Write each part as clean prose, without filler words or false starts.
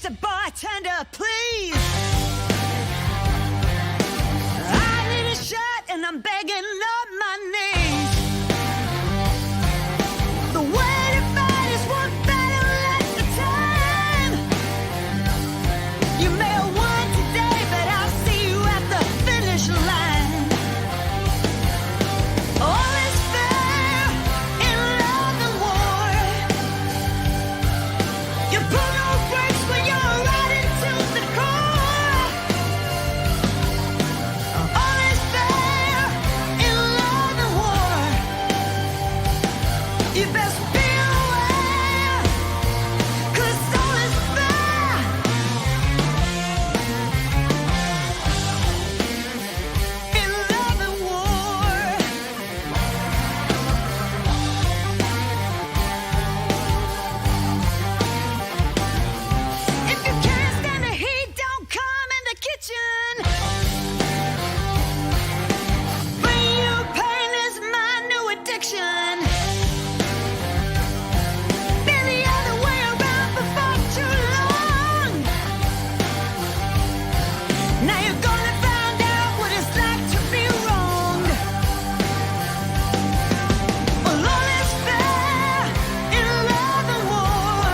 a bartender, please. I need a shot and I'm begging up my knees. The way to fight is one battle at a time. You may have won today, but I'll see you at the finish line. All is fair in love and war. You pull no brakes when you're riding to the core. All is fair in love and war. You best be aware, 'cause all is fair in love and war. If you can't stand the heat, don't come in the kitchen. Bring you pain is my new addiction. Been the other way around before too long. Now you're gonna find out what it's like to be wrong. Well, all is fair in love and war.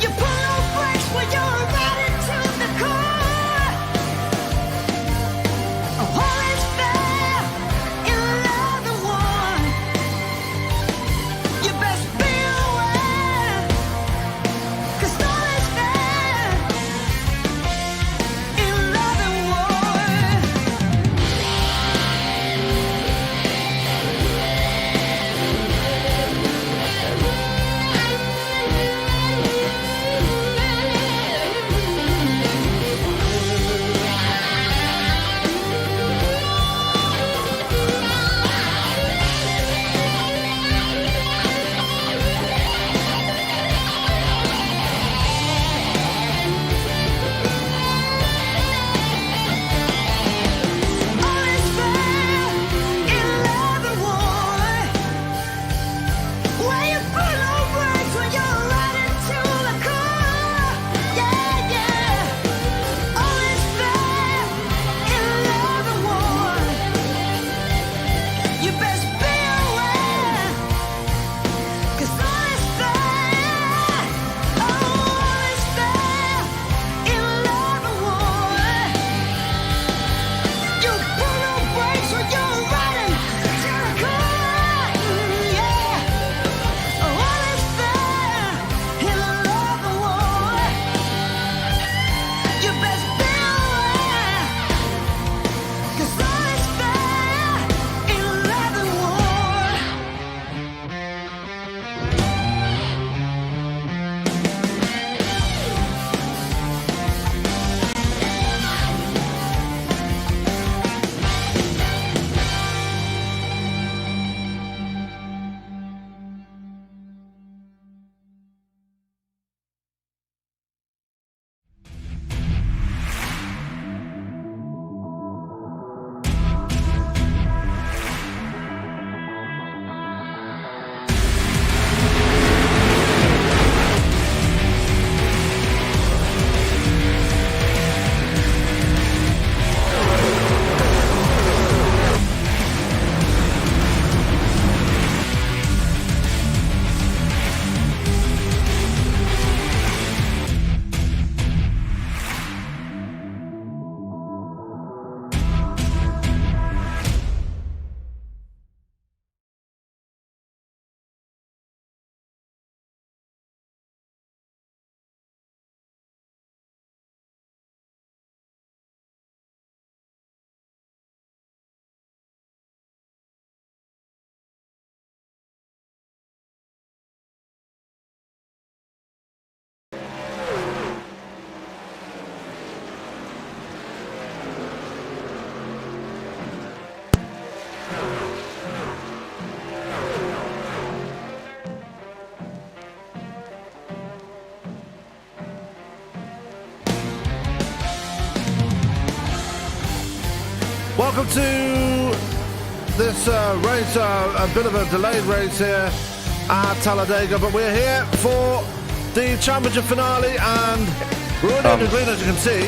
You pull no brakes when you're riding to the core. All is fair in love and war. You best be aware, 'cause all is fair in love and war. All is fair in love and war. Where you put no brakes when you're riding to the core. Yeah, yeah. All is fair in love and war. You best be aware, 'cause all is fair. Oh, all is fair in love and war. You pull no brakes when you're riding to the core. Yeah. All is fair in love and war. You best be aware, 'cause all is fair in love and war. Welcome to this race, a bit of a delayed race here at Talladega, but we're here for the championship finale, and we're already on the green, as you can see.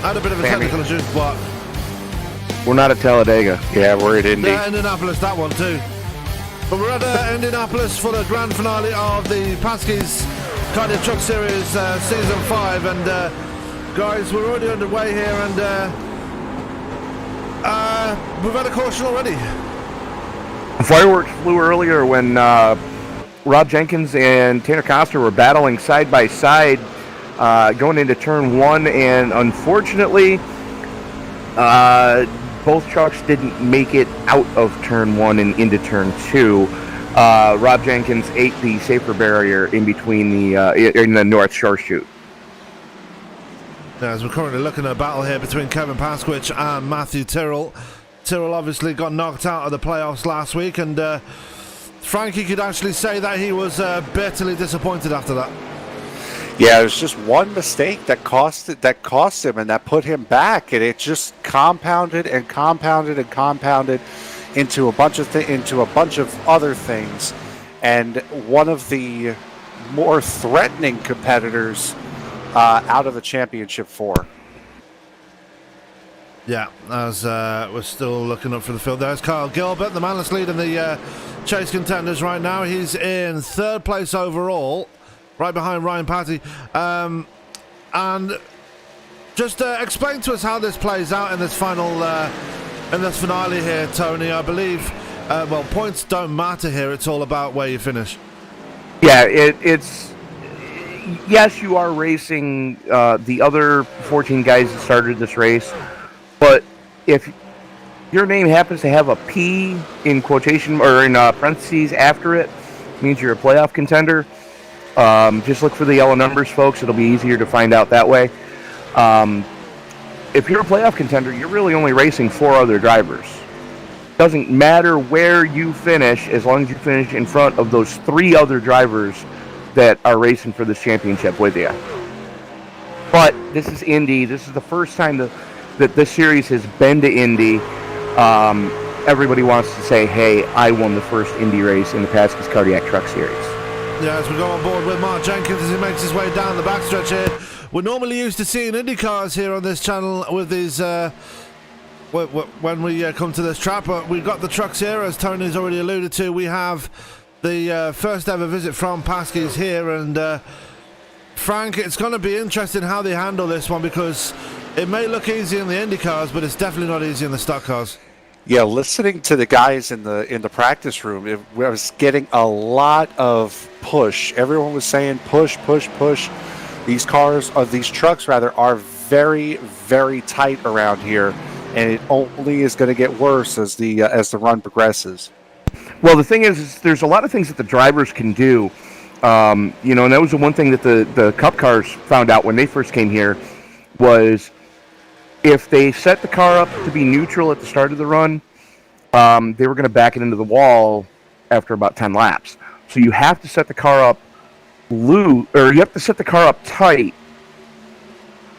I had a bit of a technical issue, but we're not at Talladega. Yeah, we're at Indy. Yeah, Indianapolis, that one too. But we're at Indianapolis for the grand finale of the Pasky's Cardiac Truck Series Season 5. And guys, we're already underway here, and we've had a caution already. Fireworks flew earlier when Rob Jenkins and Tanner Koster were battling side by side going into turn 1, and unfortunately both trucks didn't make it out of turn 1 and into turn 2. Rob Jenkins ate the safer barrier in between in the North Shore chute. As we're currently looking at a battle here between Kevin Paskawych and Matthew Tyrrell. Tyrrell obviously got knocked out of the playoffs last week, and Frankie could actually say that he was bitterly disappointed after that. Yeah, it was just one mistake that cost him, and that put him back, and it just compounded and compounded and compounded into a bunch of other things. And one of the more threatening competitors out of the championship 4. Yeah, as we're still looking up for the field. There's Kyle Gilbert, the man that's leading the chase contenders right now. He's in 3rd place overall, right behind Ryan Patty. And just explain to us how this plays out in this finale here, Tony. I believe, well, points don't matter here. It's all about where you finish. Yeah, it's yes, you are racing the other 14 guys that started this race, but if your name happens to have a P in quotation or in parentheses after it, means you're a playoff contender. Just look for the yellow numbers, folks. It'll be easier to find out that way. If you're a playoff contender, you're really only racing 4 other drivers. Doesn't matter where you finish, as long as you finish in front of those 3 other drivers that are racing for this championship with you. But this is Indy. This is the first time that this series has been to Indy. Everybody wants to say, hey, I won the first Indy race in the Pasky's Cardiac Truck Series. Yeah, as we go on board with Mark Jenkins as he makes his way down the backstretch here. We're normally used to seeing Indy cars here on this channel with these when we come to this track, but we've got the trucks here, as Tony's already alluded to. We have the first ever visit from Pasky's here, and Frank, it's going to be interesting how they handle this one, because it may look easy in the Indy cars, but it's definitely not easy in the stock cars. Yeah, listening to the guys in the practice room, it was getting a lot of push. Everyone was saying push, push, push. These trucks are very, very tight around here, and it only is going to get worse as the run progresses. Well, the thing is there's a lot of things that the drivers can do. And that was the one thing that the Cup cars found out when they first came here, was if they set the car up to be neutral at the start of the run, they were going to back it into the wall after about 10 laps. So you have to set the car up loose, or you have to set the car up tight,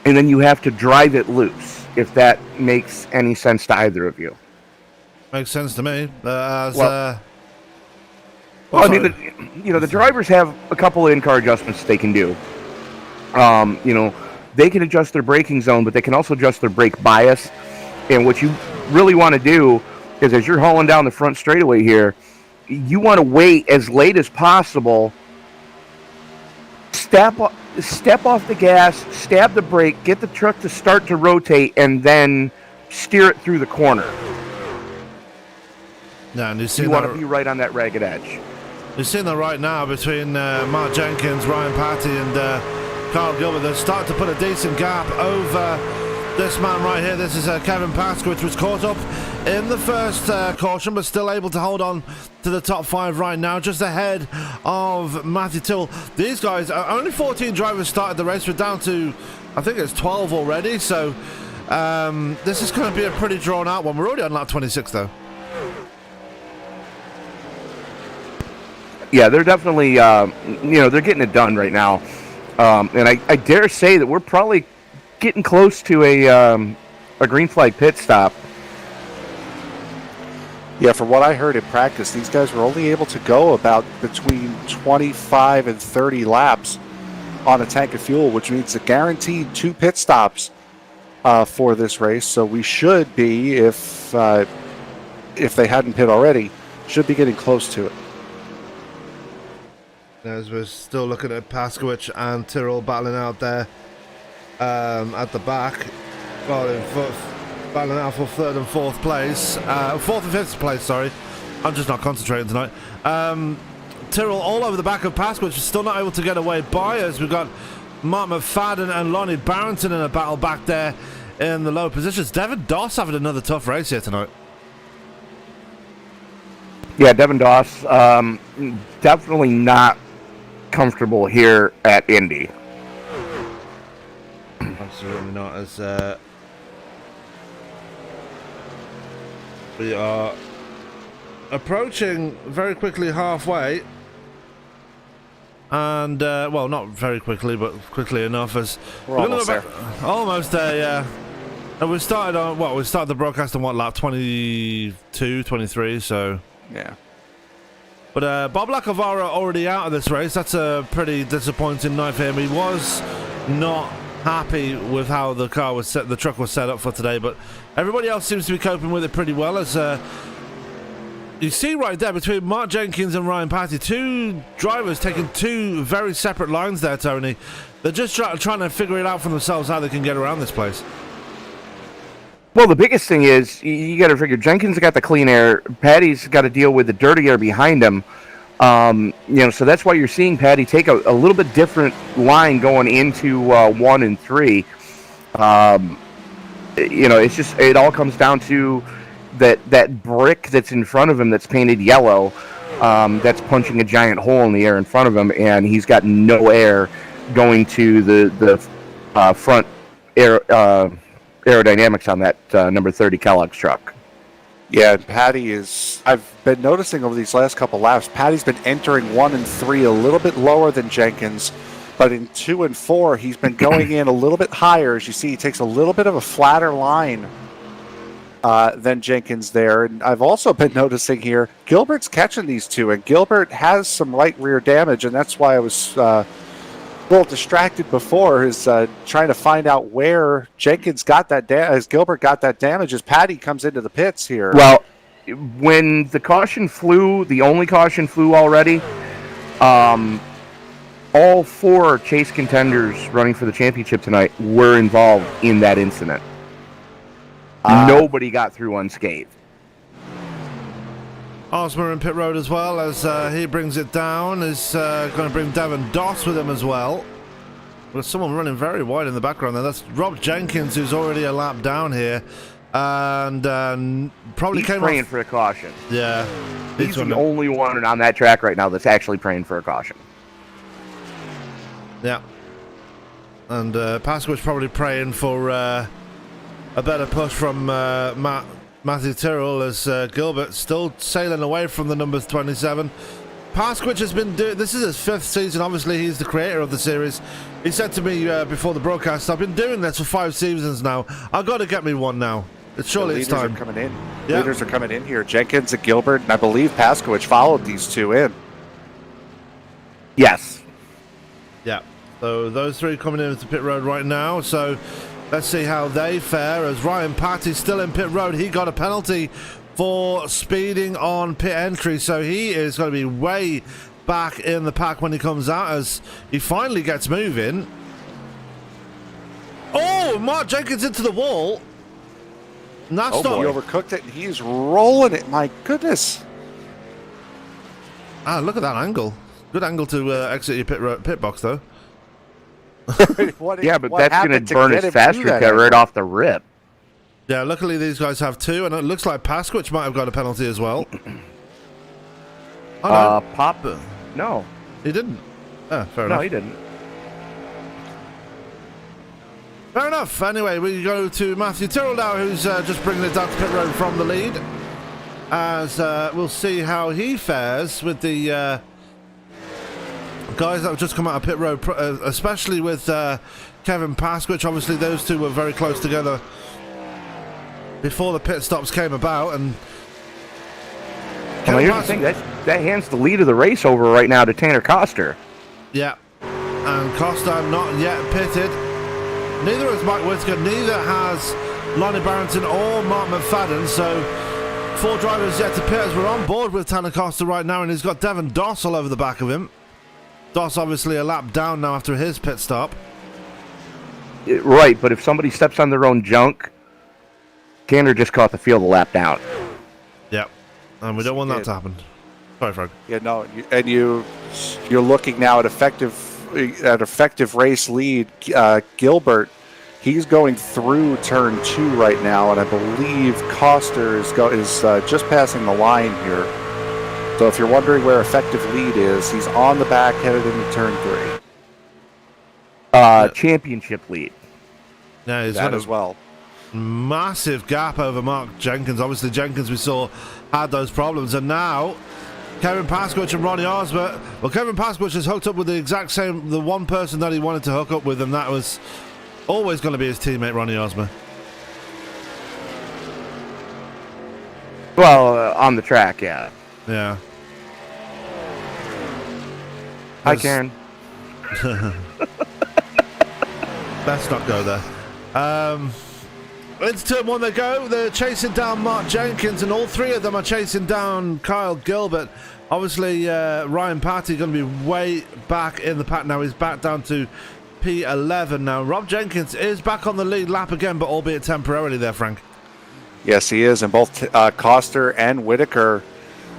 and then you have to drive it loose, if that makes any sense to either of you. Makes sense to me. I mean, the drivers have a couple of in-car adjustments they can do. They can adjust their braking zone, but they can also adjust their brake bias. And what you really want to do is, as you're hauling down the front straightaway here, you want to wait as late as possible, step off the gas, stab the brake, get the truck to start to rotate, and then steer it through the corner. Yeah, and you want to be right on that ragged edge. You're seeing that right now between Mark Jenkins, Ryan Patty, and Carl Gilbert. They're starting to put a decent gap over this man right here. This is Kevin Pasky, which was caught up in the first caution, but still able to hold on to the top 5 right now, just ahead of Matthew Tyrrell. These guys, only 14 drivers started the race. We're down to, I think it's 12 already, so this is going to be a pretty drawn out one. We're already on lap 26 though. Yeah, they're definitely, they're getting it done right now. And I dare say that we're probably getting close to a green flag pit stop. Yeah, from what I heard in practice, these guys were only able to go about between 25 and 30 laps on a tank of fuel, which means a guaranteed 2 pit stops for this race. So we should be, if they hadn't pit already, should be getting close to it. As we're still looking at Paskawych and Tyrrell battling out there at the back. Battling out for 3rd and 4th place. 4th and 5th place, sorry. I'm just not concentrating tonight. Tyrrell all over the back of Paskawych, still not able to get away by us. We've got Mark McFadden and Lonnie Barrington in a battle back there in the lower positions. Devin Doss having another tough race here tonight. Yeah, Devin Doss, definitely not comfortable here at Indy. Absolutely not, as we are approaching very quickly halfway. And, well, not very quickly, but quickly enough as... We're almost there. Almost there, yeah. And we started the broadcast on, lap 22, 23, so... Yeah. But Bob Lacavara already out of this race. That's a pretty disappointing night for him. He was not happy with how the truck was set up for today, but everybody else seems to be coping with it pretty well, as... you see right there between Mark Jenkins and Ryan Patty, 2 drivers taking 2 very separate lines there, Tony. They're just trying to figure it out for themselves how they can get around this place. Well, the biggest thing is you got to figure Jenkins got the clean air. Patty's got to deal with the dirty air behind him. So that's why you're seeing Patty take a little bit different line going into 1 and 3. It's just, it all comes down to that brick that's in front of him that's painted yellow, that's punching a giant hole in the air in front of him, and he's got no air going to the front air aerodynamics on that number 30 Kellogg's truck. Yeah, and Patty is... I've been noticing over these last couple laps, Patty's been entering 1 and 3 a little bit lower than Jenkins, but in 2 and 4, he's been going in a little bit higher. As you see, he takes a little bit of a flatter line than Jenkins there. And I've also been noticing here, Gilbert's catching these 2, and Gilbert has some light rear damage, and that's why I was a little distracted before, is trying to find out where Jenkins got that as Gilbert got that damage as Patty comes into the pits here. Well, when the caution flew, the only caution flew already, all 4 chase contenders running for the championship tonight were involved in that incident. Nobody got through unscathed. Osmer in pit road as well, as he brings it down, is going to bring Devin Doss with him as well. There's someone running very wide in the background there. That's Rob Jenkins, who's already a lap down here, and probably he's praying for a caution. Yeah, he's the only one on that track right now that's actually praying for a caution. Yeah, and Paskawych probably praying for a better push from Matthew Tyrrell, as Gilbert still sailing away from the number 27. Paskawych has been doing... This is his 5th season. Obviously, he's the creator of the series. He said to me before the broadcast, I've been doing this for 5 seasons now. I've got to get me one now. Surely it's time. Leaders are coming in. Yeah. Leaders are coming in here. Jenkins and Gilbert, and I believe Paskawych followed these 2 in. Yes. Yeah. So those 3 coming into pit road right now. So let's see how they fare, as Ryan Patty's still in pit road. He got a penalty for speeding on pit entry, so he is going to be way back in the pack when he comes out, as he finally gets moving. Oh, Mark Jenkins into the wall. And that's He overcooked it. He's rolling it. My goodness. Ah, look at that angle. Good angle to exit your pit box, though. Yeah, but that's going to burn his fast car right off the rip. Yeah, luckily these guys have 2, and it looks like Paskawych might have got a penalty as well. Oh, no. No. He didn't. Oh, fair enough. No, he didn't. Fair enough. Anyway, we go to Matthew Tyrrell now, who's just bringing it down to pit road from the lead. As we'll see how he fares with the guys that have just come out of pit road, especially with Kevin Paskawych. Obviously, those 2 were very close together before the pit stops came about, and here's the thing, that hands the lead of the race over right now to Tanner Koster. Yeah, and Koster not yet pitted. Neither has Mike Whitaker, neither has Lonnie Barrington or Mark McFadden, so 4 drivers yet to pit as we're on board with Tanner Koster right now, and he's got Devon Doss all over the back of him. Doss obviously a lap down now after his pit stop. Right, but if somebody steps on their own junk, Tanner just caught the field a lap down. Yep, and we don't want that to happen. Sorry, Frank. Yeah, no, you're looking now at effective race lead. Gilbert, he's going through turn 2 right now, and I believe Koster is just passing the line here. So if you're wondering where effective lead is, he's on the back headed into turn 3. Championship lead. Yeah, he's That got as well. massive gap over Mark Jenkins. Obviously, Jenkins we saw had those problems, and now Kevin Paskawych and Ronnie Osmer. Well, Kevin Paskawych has hooked up with the one person that he wanted to hook up with, and that was always going to be his teammate Ronnie Osmer. Well, on the track, yeah. Yeah. Hi, Karen. Let's not go there. Into turn 1 they go. They're chasing down Mark Jenkins, and all 3 of them are chasing down Kyle Gilbert. Obviously, Ryan Patty going to be way back in the pack now. He's back down to P11 now. Rob Jenkins is back on the lead lap again, but albeit temporarily there, Frank. Yes, he is, and both Koster and Whitaker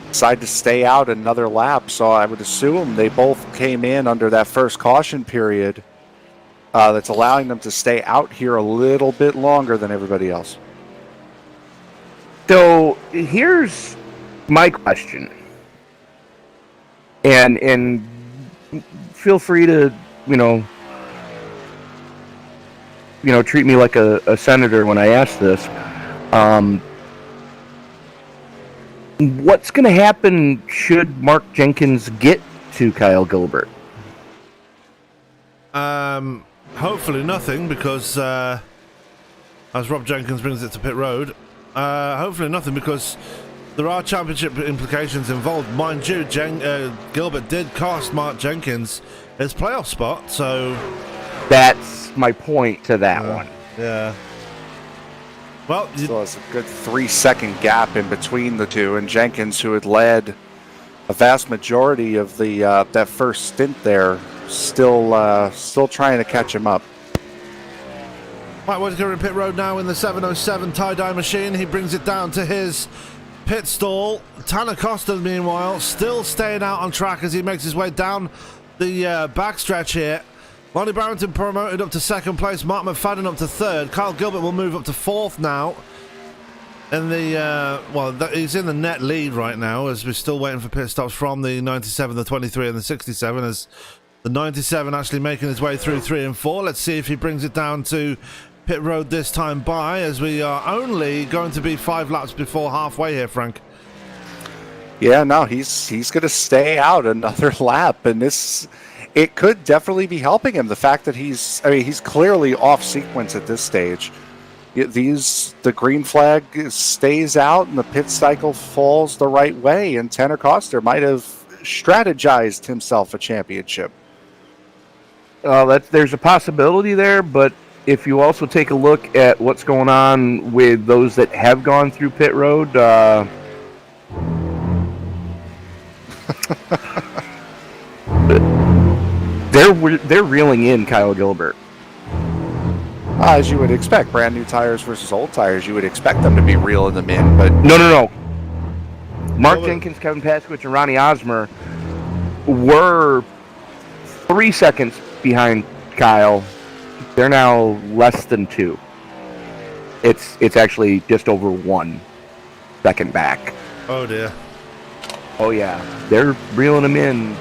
decided to stay out another lap, so I would assume they both came in under that first caution period that's allowing them to stay out here a little bit longer than everybody else. So here's my question, and feel free to treat me like a senator when I ask this. What's going to happen should Mark Jenkins get to Kyle Gilbert? Hopefully nothing, because as Rob Jenkins brings it to pit road, hopefully nothing, because there are championship implications involved. Mind you, Gilbert did cost Mark Jenkins his playoff spot, so that's my point to that one. Yeah. Well, so it's a good 3-second gap in between the two, and Jenkins, who had led a vast majority of the that first stint there, still trying to catch him up. Mike Whitaker in pit road now in the 707 tie-dye machine. He brings it down to his pit stall. Tanner Koster, meanwhile, still staying out on track as he makes his way down the backstretch here. Lonnie Barrington promoted up to 2nd place. Mark McFadden up to 3rd. Kyle Gilbert will move up to 4th now. In the he's in the net lead right now, as we're still waiting for pit stops from the 97, the 23, and the 67. As the 97 actually making his way through 3 and 4. Let's see if he brings it down to pit road this time by, as we are only going to be 5 laps before halfway here, Frank. Yeah, no, he's going to stay out another lap, and it could definitely be helping him. The fact that he's clearly off sequence at this stage. The green flag stays out and the pit cycle falls the right way, and Tanner Koster might have strategized himself a championship. There's a possibility there, but if you also take a look at what's going on with those that have gone through pit road, they're reeling in Kyle Gilbert. As you would expect, brand new tires versus old tires, you would expect them to be reeling them in, but No. Mark Jenkins, Kevin Paskawych, and Ronnie Osmer were 3 seconds behind Kyle. They're now less than 2. It's actually just over 1 second back. Oh dear. Oh yeah, they're reeling him in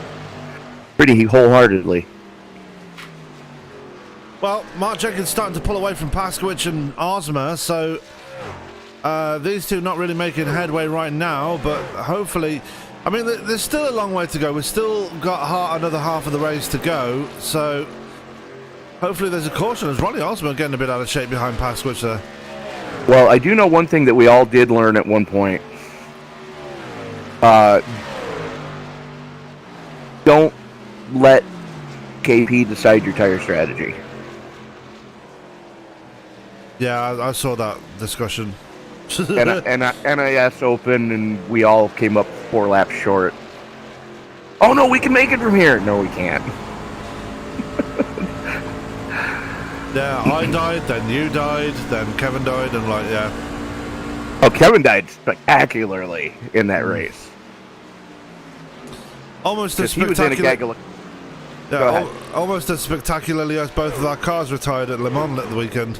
pretty wholeheartedly. Well, Mark Jenkins starting to pull away from Paskawych and Osmer, so these two not really making headway right now, but hopefully, I mean, there's still a long way to go. We've still got another half of the race to go, so hopefully there's a caution, as Ronnie Osmer getting a bit out of shape behind Paskawych there. Well, I do know one thing that we all did learn at one point. Don't let KP decide your tire strategy. Yeah, I saw that discussion. and NIS open, and we all came up 4 laps short. Oh no, we can make it from here. No, we can't. Yeah, I died, then you died, then Kevin died, and like, yeah. Oh, Kevin died spectacularly in that race. Almost as He was in a spectacular. gaggle. Go ahead. Almost as spectacularly as both of our cars retired at Le Mans at the weekend.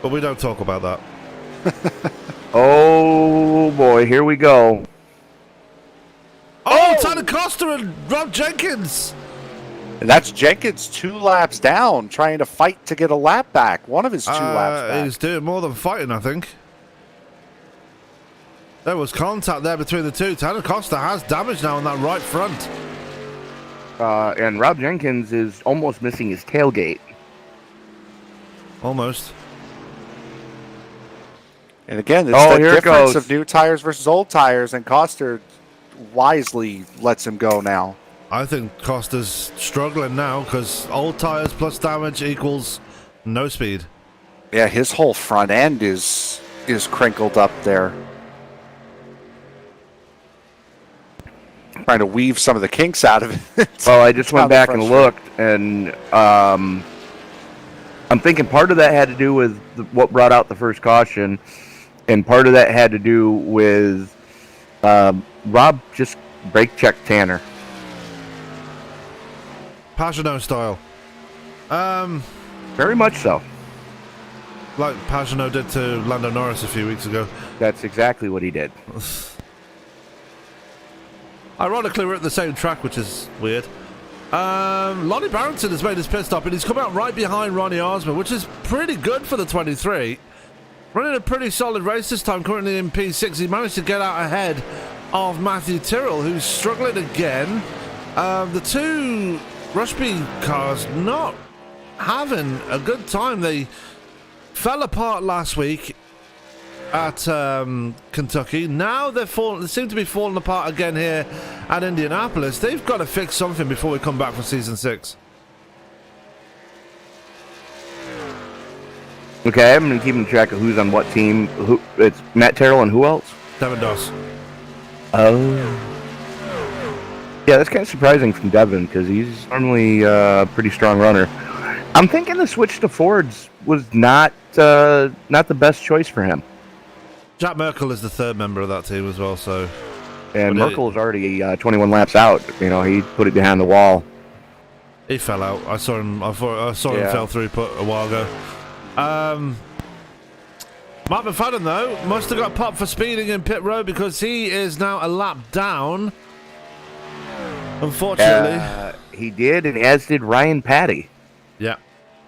But we don't talk about that. Oh boy, here we go. Oh, Tanner Koster and Rob Jenkins! And that's Jenkins 2 laps down, trying to fight to get a lap back. One of his 2 laps back. He's doing more than fighting, I think. There was contact there between the two. Tanner Koster has damage now on that right front. And Rob Jenkins is almost missing his tailgate. Almost. And again, it's Oh, the here it difference goes. of new tires versus old tires, and Koster wisely lets him go now. I think Koster's struggling now because old tires plus damage equals no speed. Yeah, his whole front end is crinkled up there. Trying to weave some of the kinks out of it. Well, I just went Sounded back and frustrating. looked, and I'm thinking part of that had to do with what brought out the first caution, and part of that had to do with Rob just brake checked Tanner. Pagano style. Very much so. Like Pagano did to Lando Norris a few weeks ago. That's exactly what he did. Ironically, we're at the same track, which is weird. Lonnie Barrington has made his pit stop, and he's come out right behind Ronnie Osmond, which is pretty good for the 23. Running a pretty solid race this time, currently in P6. He managed to get out ahead of Matthew Tyrrell, who's struggling again. The two Rushby cars not having a good time. They fell apart last week at Kentucky. Now they seem to be falling apart again here at Indianapolis. They've got to fix something before we come back for season 6. Okay, I'm going to keep track of who's on what team. It's Matt Terrell and who else? Devin Doss. Oh. Yeah, that's kind of surprising from Devin because he's normally a pretty strong runner. I'm thinking the switch to Fords was not the best choice for him. Jack Merkel is the third member of that team as well, so... And But Merkel's already 21 laps out. You know, he put it behind the wall. He fell out. I saw him Yeah. fell through a while ago. Mark McFadden, though, must have got popped for speeding in pit road because he is now a lap down. Unfortunately. He did, and as did Ryan Patty. Yeah.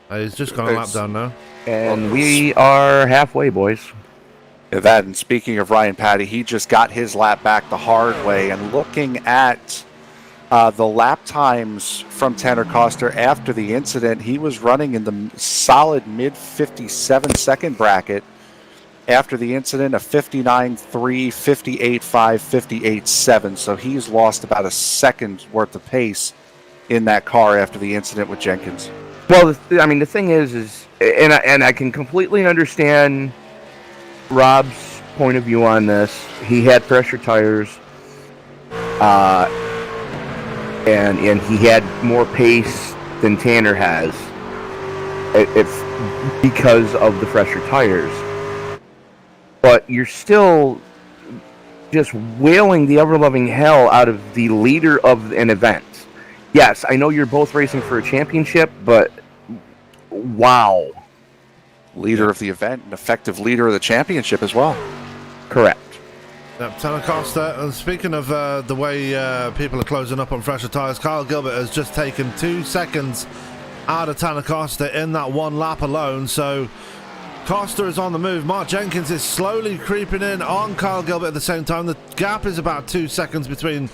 He's just gone a lap down now. And we are halfway, boys. Yeah, that, and speaking of Ryan Patty, he just got his lap back the hard way. And looking at the lap times from Tanner Koster after the incident, he was running in the solid mid 57 second bracket. After the incident, a 59.3, 58.5, 58.7. So he's lost about a second's worth of pace in that car after the incident with Jenkins. Well, the thing is, and I can completely understand Rob's point of view on this. He had pressure tires, and he had more pace than Tanner has, because of the fresher tires. But you're still just wailing the ever-loving hell out of the leader of an event. Yes, I know you're both racing for a championship, but wow. Leader of the event, an effective leader of the championship as well. Correct. Yep, Tanner Koster. And speaking of the way people are closing up on fresher tyres, Kyle Gilbert has just taken 2 seconds out of Tanner Koster in that one lap alone. So Koster is on the move. Mark Jenkins is slowly creeping in on Kyle Gilbert at the same time. The gap is about 2 seconds between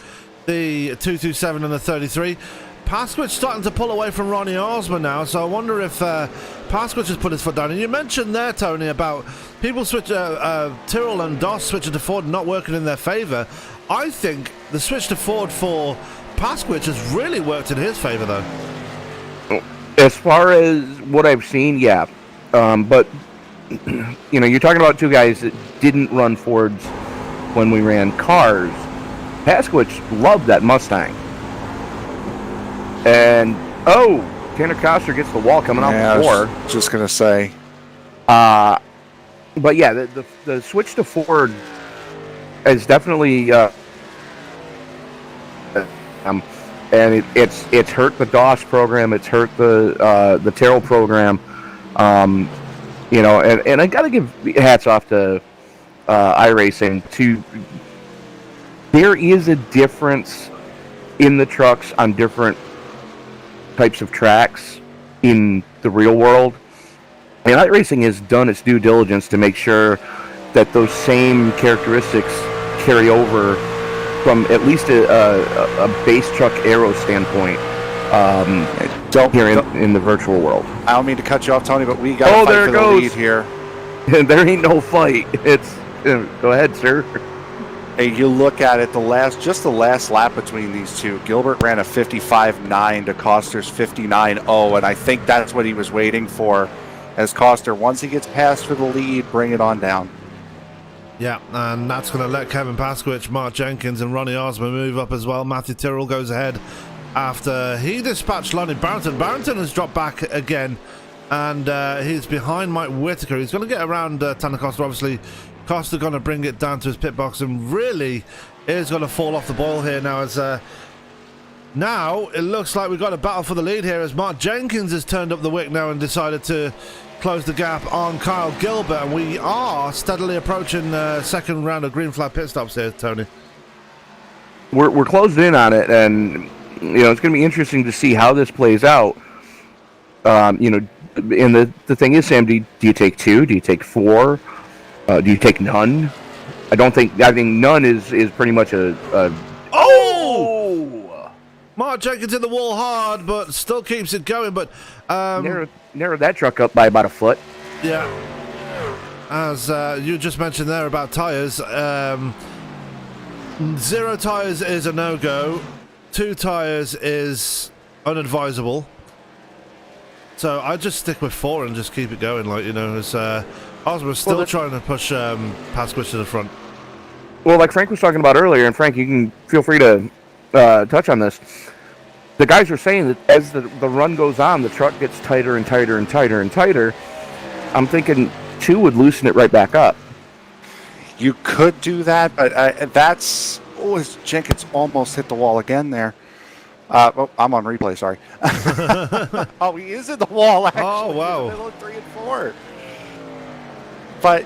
the 227 and the 33. Paskawych starting to pull away from Ronnie Osman now, so I wonder if Paskawych has put his foot down. And you mentioned there, Tony, about people Tyrrell and Doss switching to Ford not working in their favour. I think the switch to Ford for Paskawych has really worked in his favour, though. As far as what I've seen, yeah. But, you know, you're talking about two guys that didn't run Fords when we ran cars. Paskawych loved that Mustang. And, Tanner Koster gets the wall coming off the floor. I was just going to say. But, yeah, the switch to Ford is definitely... and it's hurt the DOS program. It's hurt the Tyrrell program. You know, and I got to give hats off to iRacing. There is a difference in the trucks on different types of tracks in the real world. And iRacing has done its due diligence to make sure that those same characteristics carry over from at least a base truck aero standpoint in the virtual world. I don't mean to cut you off, Tony, but we got to fight for the lead here. There ain't no fight. Go ahead, sir. Hey, you look at it, the last lap between these two, Gilbert ran a 55.9 to Koster's 59.0, and I think that's what he was waiting for, as Koster, once he gets past for the lead, bring it on down. Yeah, and that's going to let Kevin Paskawych, Mark Jenkins, and Ronnie Osman move up as well. Matthew Tyrrell goes ahead after he dispatched Lonnie Barrington. Barrington has dropped back again, and he's behind Mike Whitaker. He's going to get around Tanner Koster, obviously. Koster going to bring it down to his pit box and really is going to fall off the ball here now. As now it looks like we've got a battle for the lead here, as Mark Jenkins has turned up the wick now and decided to close the gap on Kyle Gilbert, and we are steadily approaching second round of green flag pit stops here, Tony. We're closed in on it, and you know it's going to be interesting to see how this plays out. You know, and the thing is, Sam, do you take 2? Do you take 4? Do you take none? I think none is pretty much a Mark Jenkins in the wall hard, but still keeps it going. But narrowed that truck up by about a foot. Yeah, as you just mentioned there about tires, 0 tires is a no-go. 2 tires is unadvisable. So I just stick with 4 and just keep it going, like, you know, as Osman's still trying to push Paskawych to the front. Well, like Frank was talking about earlier, and Frank, you can feel free to touch on this. The guys are saying that as the run goes on, the truck gets tighter and tighter and tighter and tighter. I'm thinking 2 would loosen it right back up. You could do that, but that's... Jenkins almost hit the wall again there. I'm on replay, sorry. Oh, he is in the wall, actually. Oh, wow. In the middle of 3 and 4. But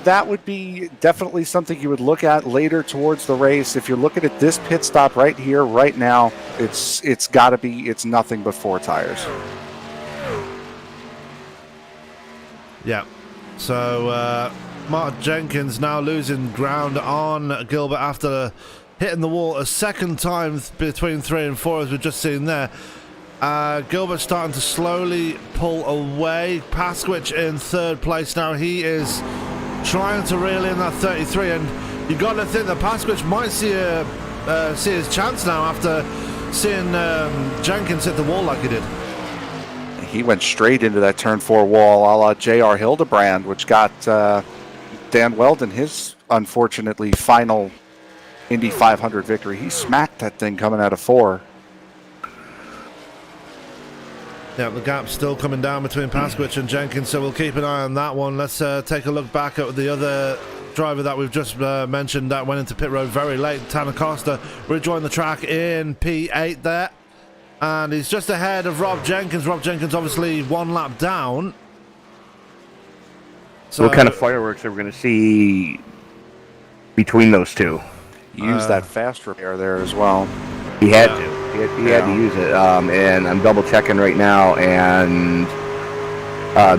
that would be definitely something you would look at later towards the race. If you're looking at this pit stop right here, right now, it's got to be, it's nothing but 4 tires. Yeah. So Mark Jenkins now losing ground on Gilbert after hitting the wall a second time between 3 and 4, as we've just seen there. Gilbert starting to slowly pull away. Paskawych in 3rd place now. He is trying to reel in that 33, and you got to think that Paskawych might see his chance now after seeing Jenkins hit the wall like he did. He went straight into that turn 4 wall, a la J.R. Hildebrand, which got Dan Weldon his, unfortunately, final Indy 500 victory. He smacked that thing coming out of 4. Yeah, the gap's still coming down between Paskawych and Jenkins, so we'll keep an eye on that one. Let's take a look back at the other driver that we've just mentioned that went into pit road very late. Tanner Koster rejoined the track in P8 there, and he's just ahead of Rob Jenkins. Rob Jenkins obviously 1 lap down. So what kind of fireworks are we going to see between those two? Use that fast repair there as well. He had to. He had to use it, and I'm double checking right now, and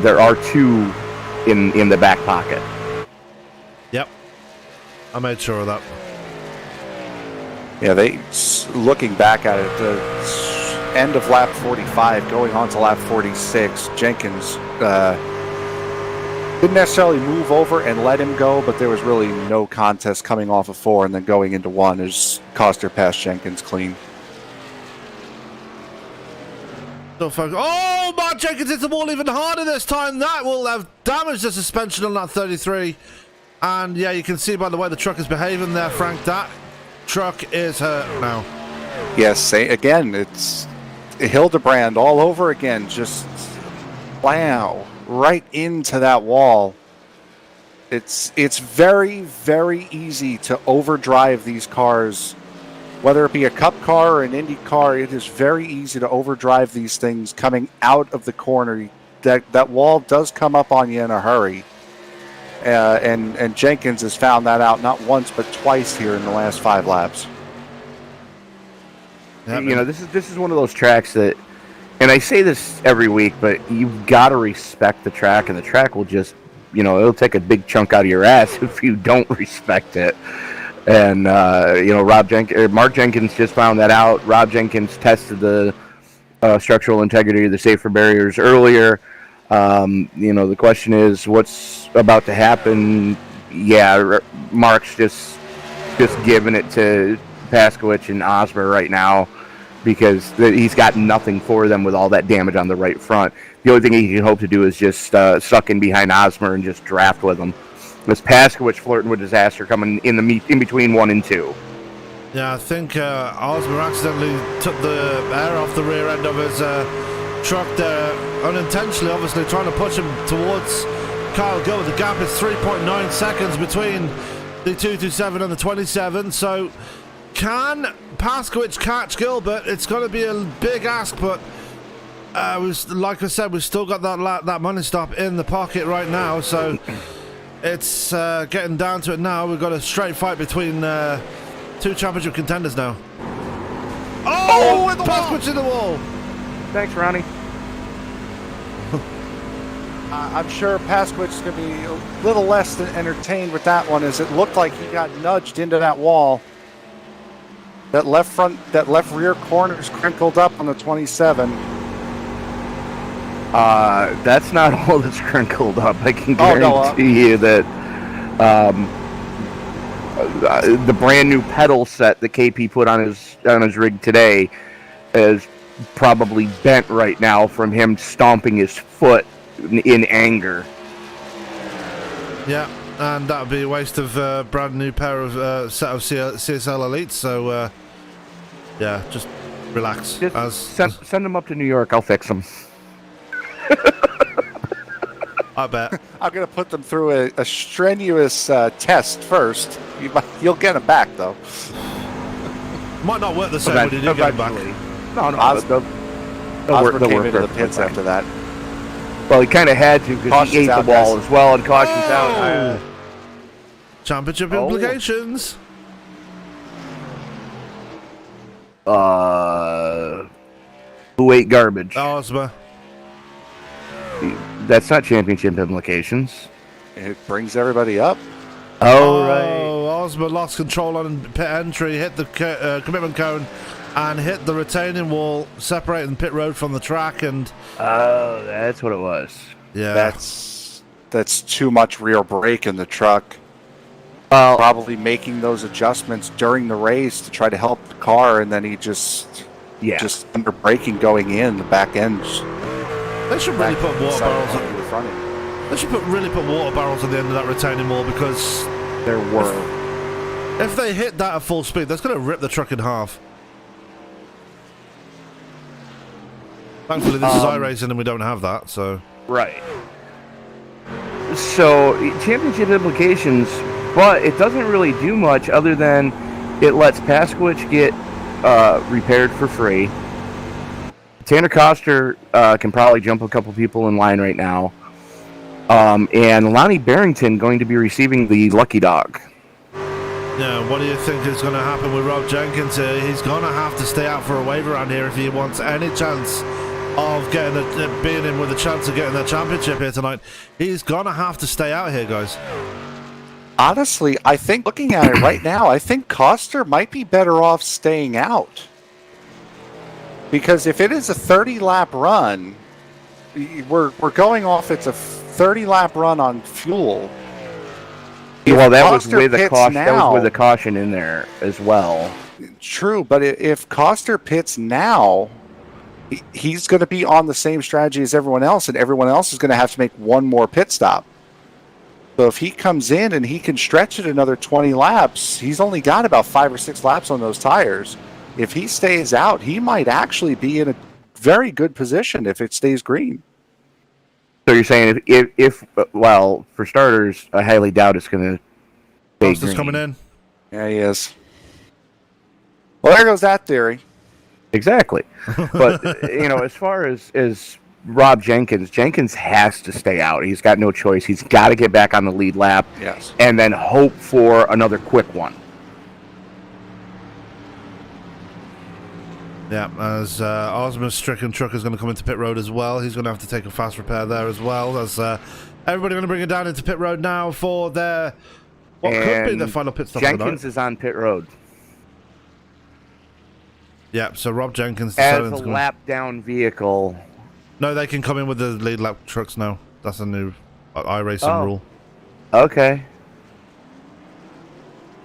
there are 2 in the back pocket. Yep, I made sure of that. Yeah, looking back at it, end of lap 45, going on to lap 46, Jenkins didn't necessarily move over and let him go, but there was really no contest coming off of 4 and then going into 1 as Koster passed Jenkins clean. Oh, Mark Jenkins hits the wall even harder this time. That will have damaged the suspension on that 33. And yeah, you can see by the way the truck is behaving there, Frank, that truck is hurt now. Yes, again, it's Hildebrand all over again. Just wow, right into that wall. It's very, very easy to overdrive these cars. Whether it be a Cup car or an Indy car, it is very easy to overdrive these things coming out of the corner. That wall does come up on you in a hurry. And Jenkins has found that out not once but twice here in the last 5 laps. You know, this is one of those tracks that, and I say this every week, but you've got to respect the track, and the track will just, you know, it'll take a big chunk out of your ass if you don't respect it. And you know, Mark Jenkins just found that out. Rob Jenkins tested the structural integrity of the safer barriers earlier. You know, the question is, what's about to happen? Yeah, Mark's just giving it to Paskawych and Osmer right now because he's got nothing for them with all that damage on the right front. The only thing he can hope to do is just suck in behind Osmer and just draft with him. This Paskawych flirting with disaster coming in between 1 and 2. Yeah, I think Osmer accidentally took the air off the rear end of his truck there, unintentionally, obviously, trying to push him towards Kyle Gilbert. The gap is 3.9 seconds between the 227 and the 27. So, can Paskawych catch Gilbert? It's going to be a big ask, but like I said, we've still got that money stop in the pocket right now. So, it's getting down to it now. We've got a straight fight between 2 championship contenders now. Oh, Paskawych in the wall. Thanks, Ronnie. I'm sure Paskawych is going to be a little less than entertained with that one, as it looked like he got nudged into that wall. That left rear corner is crinkled up on the 27. That's not all that's crinkled up. I can guarantee you that the brand new pedal set that KP put on his rig today is probably bent right now from him stomping his foot in anger. Yeah, and that would be a waste of brand new pair of set of CSL Elites. So yeah, just relax. Just send them up to New York. I'll fix them. I bet. I'm going to put them through a strenuous test first. You'll get them back, though. Might not work the same when you do get them back. No, Osmer came into the pits after that. Well, he kind of had to because he ate the wall as well, and cautions out. Championship implications. Who ate garbage? Osmer. That's not championship implications. It brings everybody up. Oh, right. Osmer lost control on pit entry, hit the commitment cone, and hit the retaining wall, separating pit road from the track. And oh, that's what it was. Yeah, that's too much rear brake in the truck. Probably making those adjustments during the race to try to help the car, and then he just under braking going in the back end. They should really put water barrels on the front end. They should really put water barrels on the end of that retaining wall, because there were. If they hit that at full speed, that's going to rip the truck in half. Thankfully, this is iRacing and we don't have that, so. Right. So, championship implications, but it doesn't really do much other than it lets Paskawych get repaired for free. Tanner Koster can probably jump a couple people in line right now. And Lonnie Barrington going to be receiving the Lucky Dog. Yeah, what do you think is going to happen with Rob Jenkins here? He's going to have to stay out for a wave around here if he wants any chance of being in with a chance of getting that championship here tonight. He's going to have to stay out here, guys. Honestly, I think looking at it right now, I think Koster might be better off staying out. Because if it is a 30-lap run, we're going off. It's a 30-lap run on fuel. Well, that was Koster with a pits caution. That now- was with a caution in there as well. True, but if Koster pits now, he's going to be on the same strategy as everyone else, and everyone else is going to have to make one more pit stop. So if he comes in and he can stretch it another 20 laps, he's only got about 5 or 6 laps on those tires. If he stays out, he might actually be in a very good position if it stays green. So you're saying if well, for starters, I highly doubt it's going to stay Koster's green. coming in. Yeah, he is. Well, there goes that theory. Exactly. But, as far as Rob Jenkins has to stay out. He's got no choice. He's got to get back on the lead lap. Yes. And then hope for another quick one. Yeah, as Osmer's stricken truck is going to come into pit road as well. He's going to have to take a fast repair there as well. As everybody going to bring it down into pit road now for their what could be the final pit stop of the night. Jenkins is on pit road. Yeah, so Rob Jenkins As decided a to come. lap down vehicle. No, they can come in with the lead lap trucks now. That's a new iRacing rule. Okay.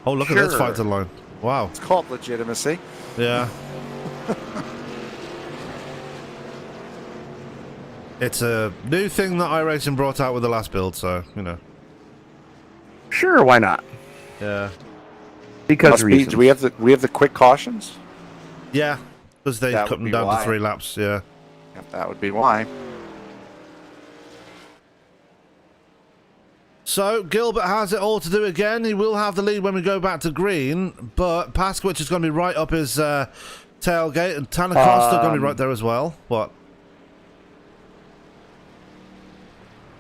Oh, look at this Sure. fight to the line. Wow. It's called legitimacy. Yeah. It's a new thing that iRacing brought out with the last build, so, Sure, why not? Yeah. Because Must be, reasons. do we have the quick cautions? Yeah, because they That cut would them be down to why. 3 laps, yeah. Yep, that would be why. So, Gilbert has it all to do again. He will have the lead when we go back to green, but Paskawych is going to be right up his tailgate, and Tanner Koster going to be right there as well. What?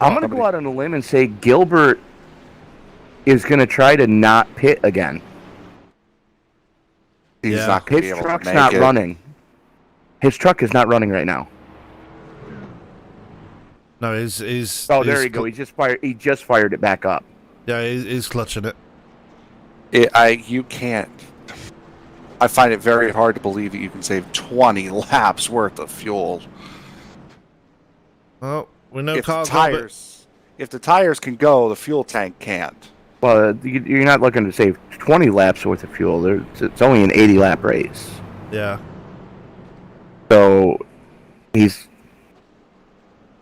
I'm going to go out on a limb and say Gilbert is going to try to not pit again. He's Yeah. not going to His be able truck's to make not it. running. His truck is not running right now. No, he's. Oh, there he's you go. He just fired it back up. Yeah, he's clutching it. You can't. I find it very hard to believe that you can save 20 laps worth of fuel. Well, we know If Carl the tires can go, the fuel tank can't. Well, you're not looking to save 20 laps worth of fuel. It's only an 80 lap race. Yeah. So he's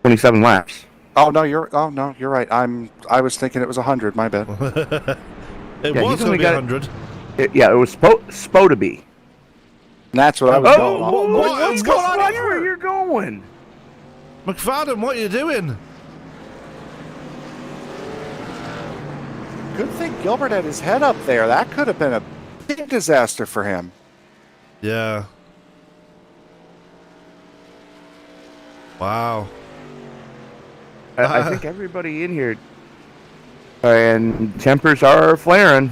27 laps. Oh no, you're right. I was thinking it was 100. My bad. It Yeah, was he's going only to be got 100. It was supposed to be. And that's what I was going on. What's going on Watch here? where you're going. McFadden, what are you doing? Good thing Gilbert had his head up there. That could have been a big disaster for him. Yeah. Wow. I think everybody in here, and tempers are flaring.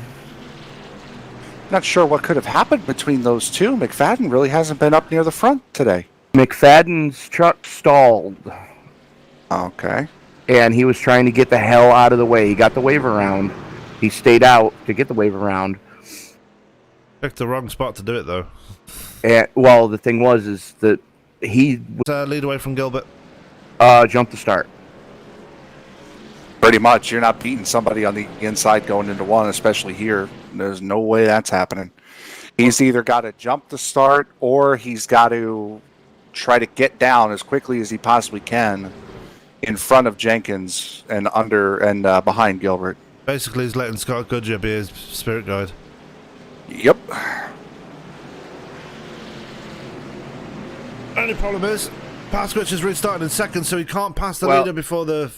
Not sure what could have happened between those two. McFadden really hasn't been up near the front today. McFadden's truck stalled, Okay. and he was trying to get the hell out of the way. He got the wave around. He stayed out to get the wave around. Picked the wrong spot to do it, though. And well, the thing is that he Lead away from Gilbert. jumped the start. Pretty much. You're not beating somebody on the inside going into one, especially here. There's no way that's happening. He's either got to jump the start or he's got to try to get down as quickly as he possibly can in front of Jenkins and behind Gilbert. Basically, he's letting Scott Goodyear be his spirit guide. Yep. Only problem is, Paskawych is restarting in second, so he can't pass the Well, leader before the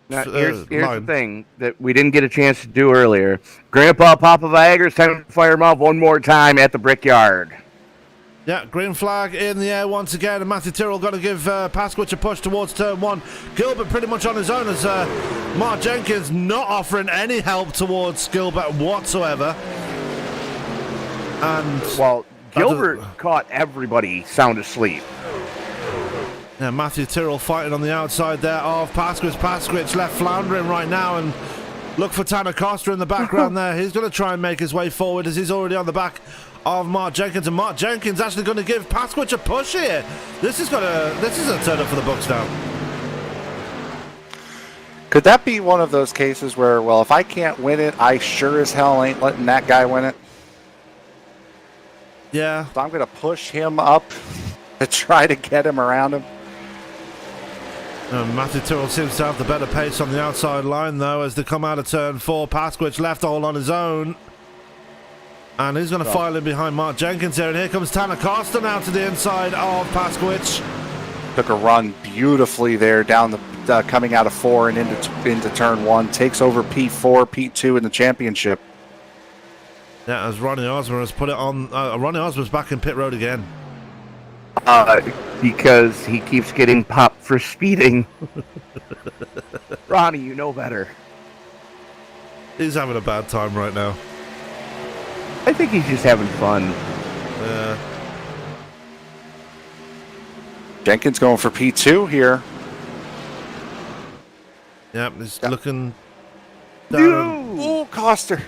Now, here's the line. thing that we didn't get a chance to do earlier. Grandpa Papa Viagra's time to fire him off one more time at the Brickyard. Yeah, green flag in the air once again, and Matthew Tyrrell going to give Paskawych a push towards turn 1. Gilbert pretty much on his own as Mark Jenkins not offering any help towards Gilbert whatsoever. And Well, That Gilbert doesn't- caught everybody sound asleep. yeah, Matthew Tyrrell fighting on the outside there of Paskawych. Paskawych left floundering right now, and look for Tanner Koster in the background there. He's going to try and make his way forward as he's already on the back of Mark Jenkins, and Mark Jenkins actually going to give Paskawych a push here. This is a turn up for the books now. Could that be one of those cases where, well, if I can't win it, I sure as hell ain't letting that guy win it? Yeah. So I'm going to push him up to try to get him around him. Matthew Tyrrell seems to have the better pace on the outside line, though, as they come out of turn 4. Paskawych left all on his own. And he's going to file in behind Mark Jenkins here. And here comes Tanner Koster now to the inside of Paskawych. Took a run beautifully there down the coming out of 4 and into turn 1. Takes over P4, P2 in the championship. Yeah, as Ronnie Osmer has put it on. Ronnie Osmer's back in pit road again. Because he keeps getting popped for speeding. Ronnie, you know better. He's having a bad time right now. I think he's just having fun. Yeah. Jenkins going for P2 here. Yep, he's looking down. Ooh, Koster.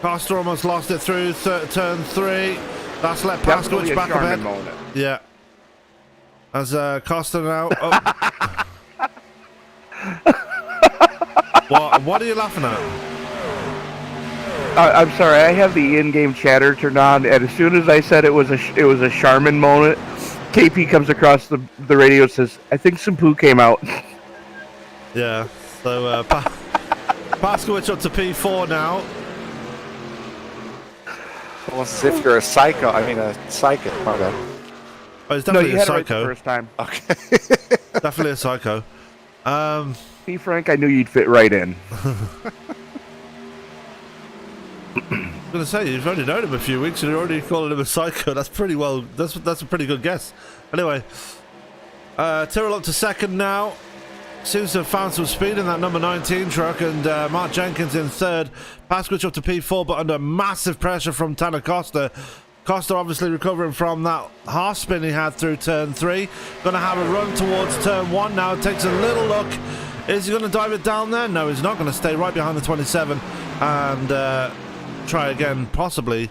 Koster almost lost it through turn 3. That's let Paskawych back a bit. Moment. Yeah. As Koster now. Oh. What are you laughing at? I'm sorry, I have the in-game chatter turned on, and as soon as I said it was a Charmin moment, KP comes across the radio and says, "I think some poo came out." Yeah. So Paskawych up to P4 now. Almost as if you're a psycho. I mean, a psychic. My bad. Oh, he's No, definitely you a had it right the psycho. first time. Okay. Definitely a psycho. See, Frank, I knew you'd fit right in. I was going to say, you've only known him a few weeks and you're already calling him a psycho. That's pretty well. That's a pretty good guess. Anyway, Tyrrell up to second now. Seems to have found some speed in that number 19 truck, and Mark Jenkins in third. Paskawych up to P4, but under massive pressure from Tanner Koster. Koster obviously recovering from that half spin he had through turn 3. Going to have a run towards turn 1 now. Takes a little look. Is he going to dive it down there? No, he's not. Going to stay right behind the 27 and try again, possibly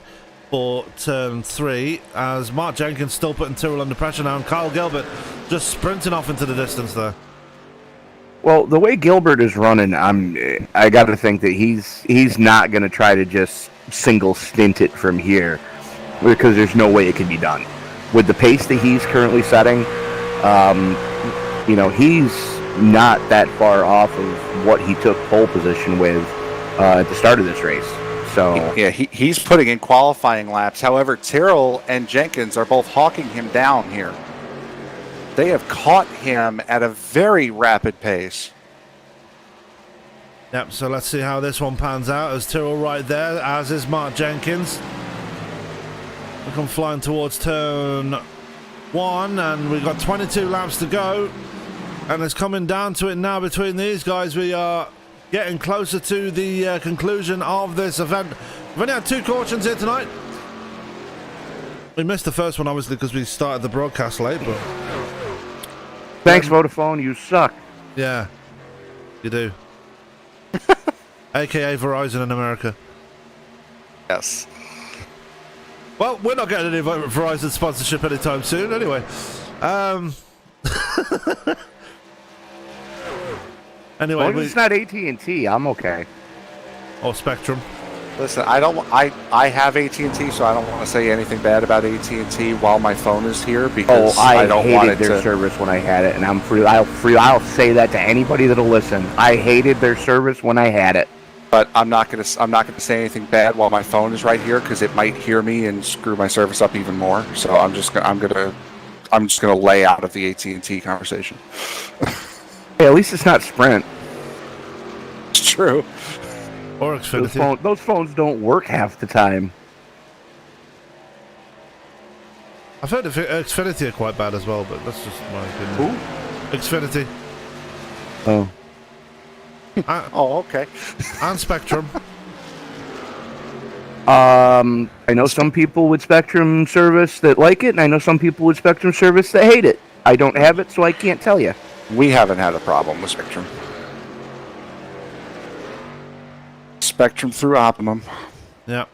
for turn 3, as Mark Jenkins still putting Tyrrell under pressure now, and Kyle Gilbert just sprinting off into the distance there. Well, the way Gilbert is running, I got to think that he's not going to try to just single stint it from here, because there's no way it can be done with the pace that he's currently setting. He's not that far off of what he took pole position with at the start of this race. So yeah, he's putting in qualifying laps. However, Tyrrell and Jenkins are both hawking him down here. They have caught him at a very rapid pace. Yep, so let's see how this one pans out, as Tyrrell right there, as is Mark Jenkins. We come flying towards turn 1, and we've got 22 laps to go. And it's coming down to it now between these guys. We are getting closer to the conclusion of this event. We've only had 2 cautions here tonight. We missed the first one, obviously, because we started the broadcast late, but... Thanks, Vodafone, you suck. Yeah, you do. AKA Verizon in America. Yes. Well, we're not getting any Verizon sponsorship anytime soon, anyway. Anyway, As long as it's not AT&T, I'm okay. or Spectrum. Listen, I have AT&T, so I don't want to say anything bad about AT&T while my phone is here, because I don't want it hated their to. service when I had it, and I'll say that to anybody that'll listen. I hated their service when I had it. But I'm not gonna say anything bad while my phone is right here, because it might hear me and screw my service up even more. So I'm just gonna lay out of the AT&T conversation. Hey, at least it's not Sprint. It's true. Or Xfinity. Those phones don't work half the time. I've heard Xfinity are quite bad as well, but that's just my opinion. Who? Xfinity. Oh. Oh, okay. And Spectrum. I know some people with Spectrum service that like it, and I know some people with Spectrum service that hate it. I don't have it, so I can't tell you. We haven't had a problem with Spectrum. Spectrum through Optimum. Yeah.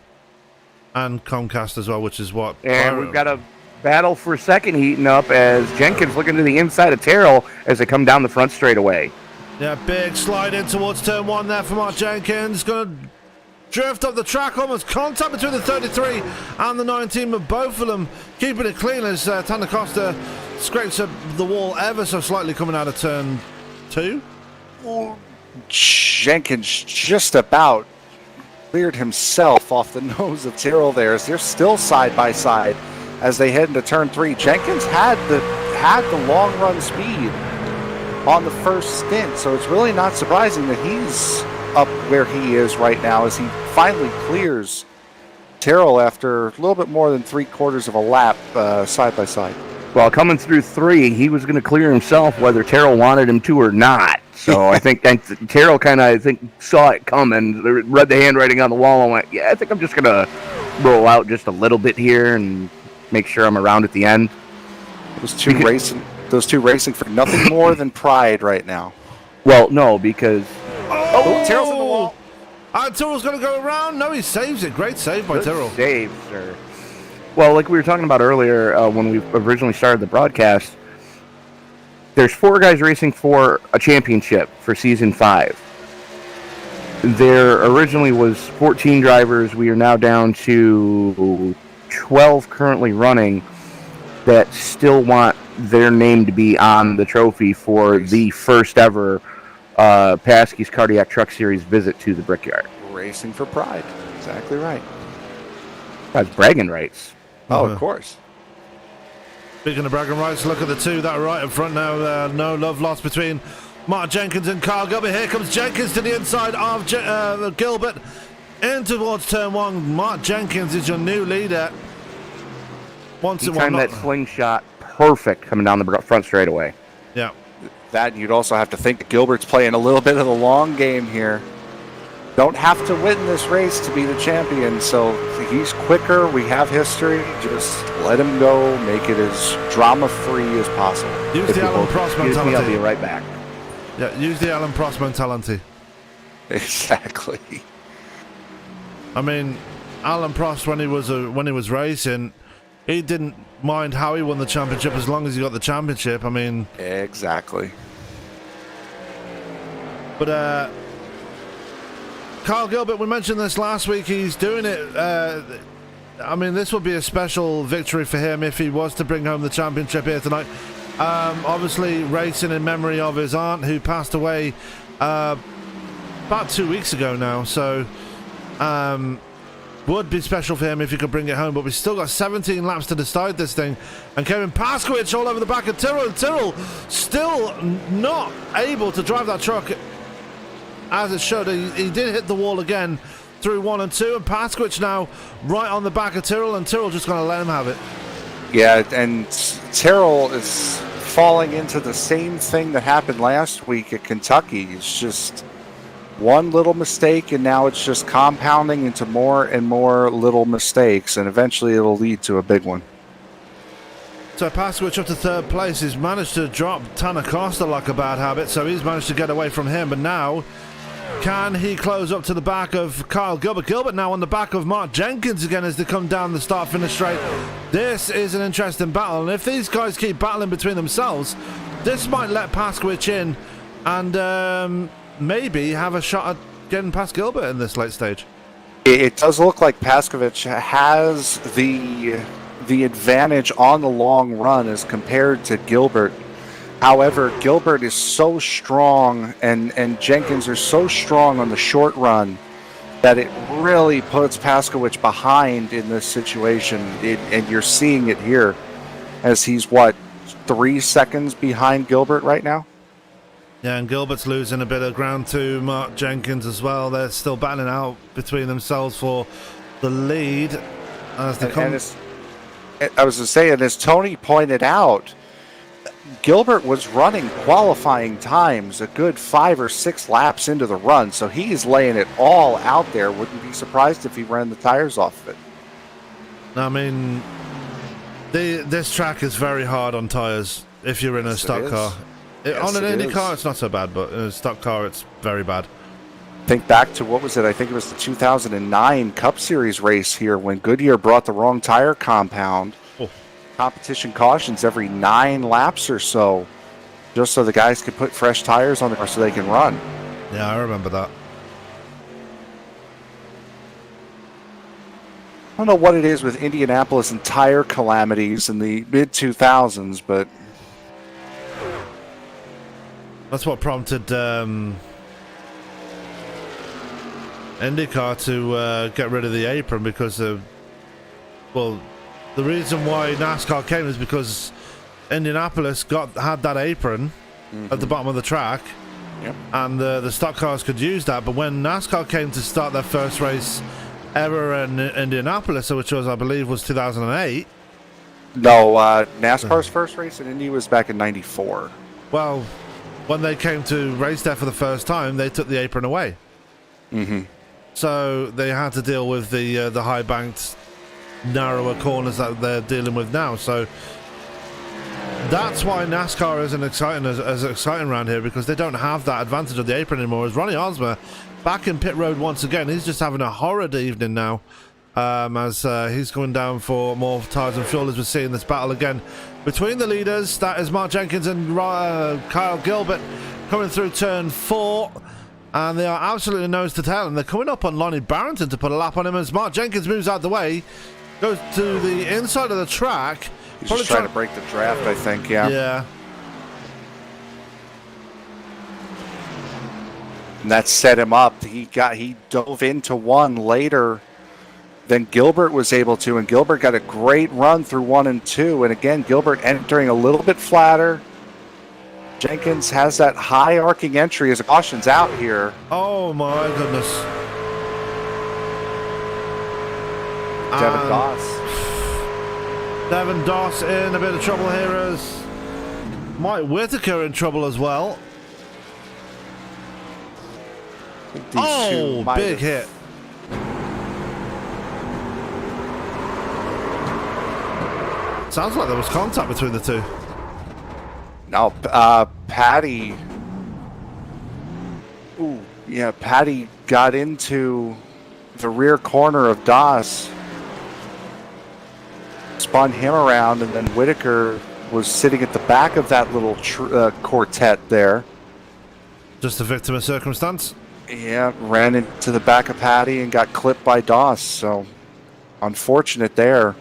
and Comcast as well, which is what. And we've got a battle for second heating up as Jenkins looking to the inside of Terrell as they come down the front straightaway. Yeah, big slide in towards turn 1 there for Mark Jenkins. Going to drift up the track, almost contact between the 33 and the 19, but both of them keeping it clean as Tanner Koster scrapes up the wall ever so slightly coming out of turn 2. Jenkins just about cleared himself off the nose of Terrell there as they're still side by side as they head into turn 3. Jenkins had the long run speed on the first stint, so it's really not surprising that he's up where he is right now as he finally clears Terrell after a little bit more than 3/4 of a lap side by side. Well, coming through 3, he was going to clear himself whether Terrell wanted him to or not. So I think Terrell kind of saw it coming, read the handwriting on the wall and went, yeah, I think I'm just going to roll out just a little bit here and make sure I'm around at the end. Those two racing for nothing more than pride right now. Well, no, because Oh, Terrell's in the wall. And Terrell's going to go around. No, he saves it. Great save by Terrell. Save, sir. Well, like we were talking about earlier when we originally started the broadcast, there's 4 guys racing for a championship for Season 5. There originally was 14 drivers. We are now down to 12 currently running that still want their name to be on the trophy for the first ever Pasky's Cardiac Truck Series visit to the Brickyard. Racing for pride. Exactly right. That's bragging rights. Oh, of course. Speaking of bragging rights, look at the two that are right up front now. No love lost between Mark Jenkins and Carl Gilbert. Here comes Jenkins to the inside of Gilbert in towards turn 1. Mark Jenkins is your new leader. He timed that slingshot perfect coming down the front straightaway. Yeah. That you'd also have to think that Gilbert's playing a little bit of the long game here. Don't have to win this race to be the champion, so he's quicker. We have history. Just let him go. Make it as drama-free as possible. Use the Alan Prost mentality. I'll be right back. Yeah, use the Alan Prost mentality. Exactly. I mean, Alan Prost when he was racing, he didn't mind how he won the championship as long as he got the championship. I mean, exactly. But Carl Gilbert, we mentioned this last week. He's doing it. I mean, this would be a special victory for him if he was to bring home the championship here tonight. Obviously, racing in memory of his aunt who passed away about 2 weeks ago now. So, would be special for him if he could bring it home. But we've still got 17 laps to decide this thing. And Kevin Paskawych all over the back of Tyrrell. And Tyrrell still not able to drive that truck as it should. He did hit the wall again through 1 and 2. And Paskawych now right on the back of Tyrrell. And Tyrrell just going to let him have it. Yeah, and Tyrrell is falling into the same thing that happened last week at Kentucky. It's just one little mistake, and now it's just compounding into more and more little mistakes, and eventually it'll lead to a big one. So Paskawych up to 3rd place. He's managed to drop Tanner Koster like a bad habit, so he's managed to get away from him. But now, can he close up to the back of Kyle Gilbert? Gilbert now on the back of Mark Jenkins again as they come down the start-finish straight. This is an interesting battle, and if these guys keep battling between themselves, this might let Paskawych in and maybe have a shot at getting past Gilbert in this late stage. It does look like Paskawych has the advantage on the long run as compared to Gilbert. However, Gilbert is so strong and Jenkins are so strong on the short run that it really puts Paskawych behind in this situation. And you're seeing it here as he's, 3 seconds behind Gilbert right now? Yeah, and Gilbert's losing a bit of ground to Mark Jenkins as well. They're still battling out between themselves for the lead. As they come. I was just saying, as Tony pointed out, Gilbert was running qualifying times a good 5 or 6 laps into the run, so he's laying it all out there. Wouldn't be surprised if he ran the tires off of it. I mean, this track is very hard on tires if you're in a stock car. On an Indy car, it's not so bad, but in a stock car, it's very bad. think back to, what was it? I think it was the 2009 Cup Series race here when Goodyear brought the wrong tire compound. Oh. Competition cautions every 9 laps or so, just so the guys could put fresh tires on the car so they can run. Yeah, I remember that. I don't know what it is with Indianapolis and tire calamities in the mid-2000s, but That's what prompted IndyCar to get rid of the apron, because well, the reason why NASCAR came is because Indianapolis had that apron at the bottom of the track. Yep. And the stock cars could use that. But when NASCAR came to start their first race ever in Indianapolis, which was, I believe, was 2008. no, NASCAR's first race in Indy was back in '94. Well, when they came to race there for the first time, they took the apron away. Mm-hmm. So they had to deal with the high banked, narrower corners that they're dealing with now. So that's why NASCAR isn't as exciting around here, because they don't have that advantage of the apron anymore. As Ronnie Osmer back in pit road once again, he's just having a horrid evening now, as he's going down for more tires and fuel, as we're seeing this battle again between the leaders. That is Mark Jenkins and Kyle Gilbert coming through turn 4. And they are absolutely nose to tail, and they're coming up on Lonnie Barrington to put a lap on him as Mark Jenkins moves out the way, goes to the inside of the track. He's just trying to break the draft, I think, yeah. Yeah. And that set him up. He dove into one later than Gilbert was able to, and Gilbert got a great run through 1 and 2. And again, Gilbert entering a little bit flatter. Jenkins has that high arcing entry as caution's out here. Oh my goodness. Devin Doss. Devin Doss in a bit of trouble here, as Mike Whitaker in trouble as well. Oh, big hit. Sounds like there was contact between the two. No, Patty. Ooh, yeah, Patty got into the rear corner of Doss, spun him around, and then Whitaker was sitting at the back of that little quartet there. Just a victim of circumstance. Yeah, ran into the back of Patty and got clipped by Doss, so unfortunate there.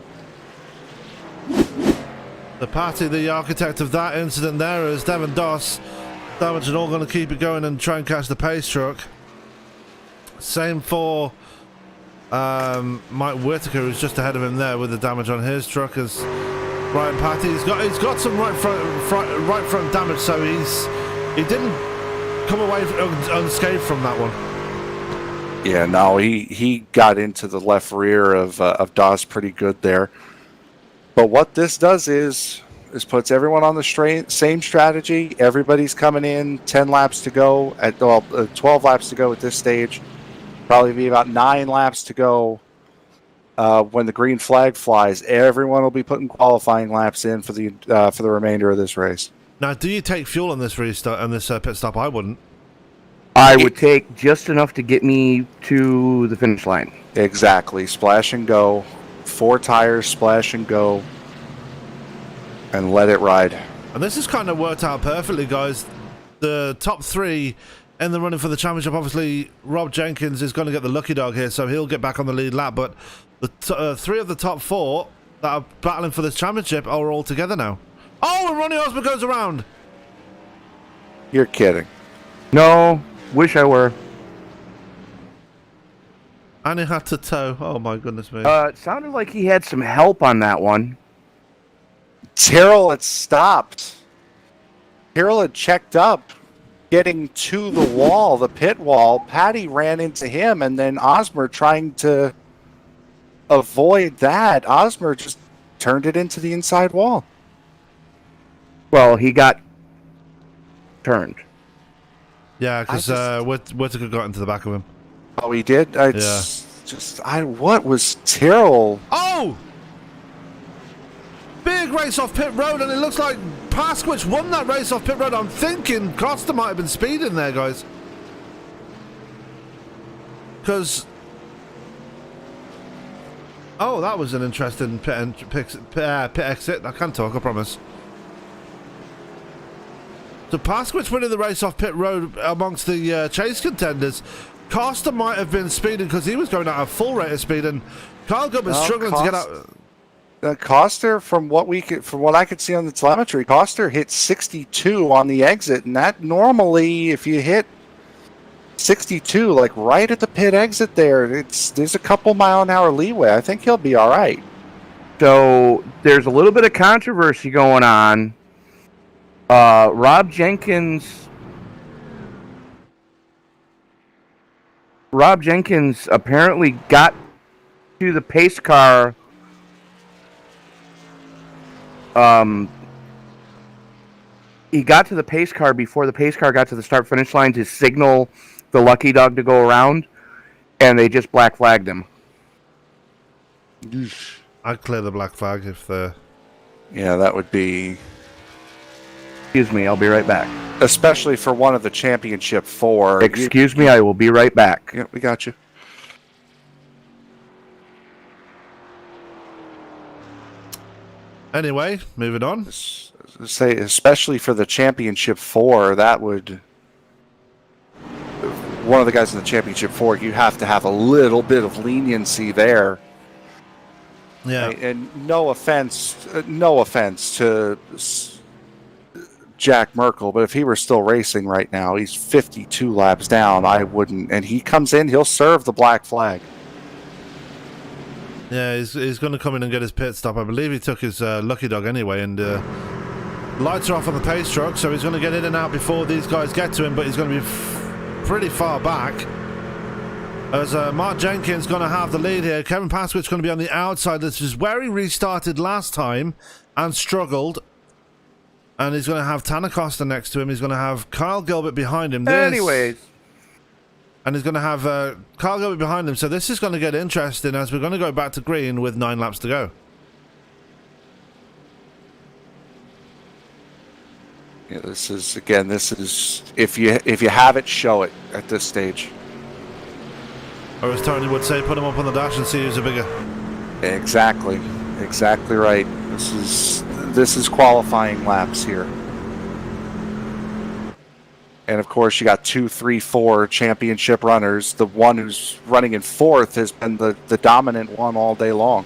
The party, the architect of that incident there, is Devin Doss. Damage and all going to keep it going and try and catch the pace truck. Same for Mike Whitaker, who's just ahead of him there with the damage on his truck, as Ryan Patty. He's got some right front damage, so he didn't come away unscathed from that one. Yeah, no, he got into the left rear of Doss pretty good there. But what this does is puts everyone on the same strategy. Everybody's coming in. 10 laps to go 12 laps to go at this stage. Probably be about 9 laps to go when the green flag flies. Everyone will be putting qualifying laps in for the remainder of this race. Now, do you take fuel on this restart and this pit stop? I wouldn't. I would take just enough to get me to the finish line. Exactly. Splash and go. 4 tires, splash and go, and let it ride. And this has kind of worked out perfectly, guys. The top 3 in the running for the championship, obviously, Rob Jenkins is going to get the lucky dog here, so he'll get back on the lead lap. But the 3 of the top 4 that are battling for this championship are all together now. Oh, and Ronnie Osborne goes around. You're kidding. No, wish I were. And he had to tow. Oh, my goodness me. It sounded like he had some help on that one. Terrell had stopped. Terrell had checked up, getting to the wall, the pit wall. Patty ran into him, and then Osmer, trying to avoid that, Osmer just turned it into the inside wall. Well, he got turned. Yeah, because Whitaker got into the back of him. Oh, he did? What was Terrell? Oh! Big race off pit road, and it looks like Paskawych won that race off pit road. I'm thinking Koster might have been speeding there, guys. because... Oh, that was an interesting pit exit. I can talk, I promise. So Paskawych winning the race off pit road amongst the chase contenders. Koster might have been speeding because he was going at a full rate of speed, and Carl Gilbert struggling to get out. Koster, from what I could see on the telemetry, Koster hit 62 on the exit, and that normally, if you hit 62, like right at the pit exit there's a couple mile-an-hour leeway. I think he'll be all right. So there's a little bit of controversy going on. Rob Jenkins apparently got to the pace car. He got to the pace car before the pace car got to the start-finish line to signal the lucky dog to go around, and they just black flagged him. I'd clear the black flag if the... Yeah, that would be... Excuse me, I'll be right back. Especially for one of the championship 4. Excuse me, I will be right back. Yeah, we got you. Anyway, moving on. Say, especially for the championship 4, that would... One of the guys in the championship 4, you have to have a little bit of leniency there. Yeah. And no offense to Jack Merkel, but if he were still racing right now, he's 52 laps down. I wouldn't. And he comes in, he'll serve the black flag. Yeah, he's going to come in and get his pit stop. I believe he took his lucky dog anyway, and lights are off on the pace truck, so he's going to get in and out before these guys get to him, but he's going to be pretty far back. As Mark Jenkins going to have the lead here. Kevin Paskawych going to be on the outside. This is where he restarted last time and struggled. And he's going to have Tanner Koster next to him. He's going to have Kyle Gilbert behind him. Anyways. And he's going to have Kyle Gilbert behind him. So this is going to get interesting as we're going to go back to green with 9 laps to go. Yeah, this is if you have it, show it at this stage. Or as Tony would say, put him up on the dash and see who's a bigger. Exactly right. This is qualifying laps here. And of course, you got 2, 3, 4 championship runners. The one who's running in 4th has been the dominant one all day long.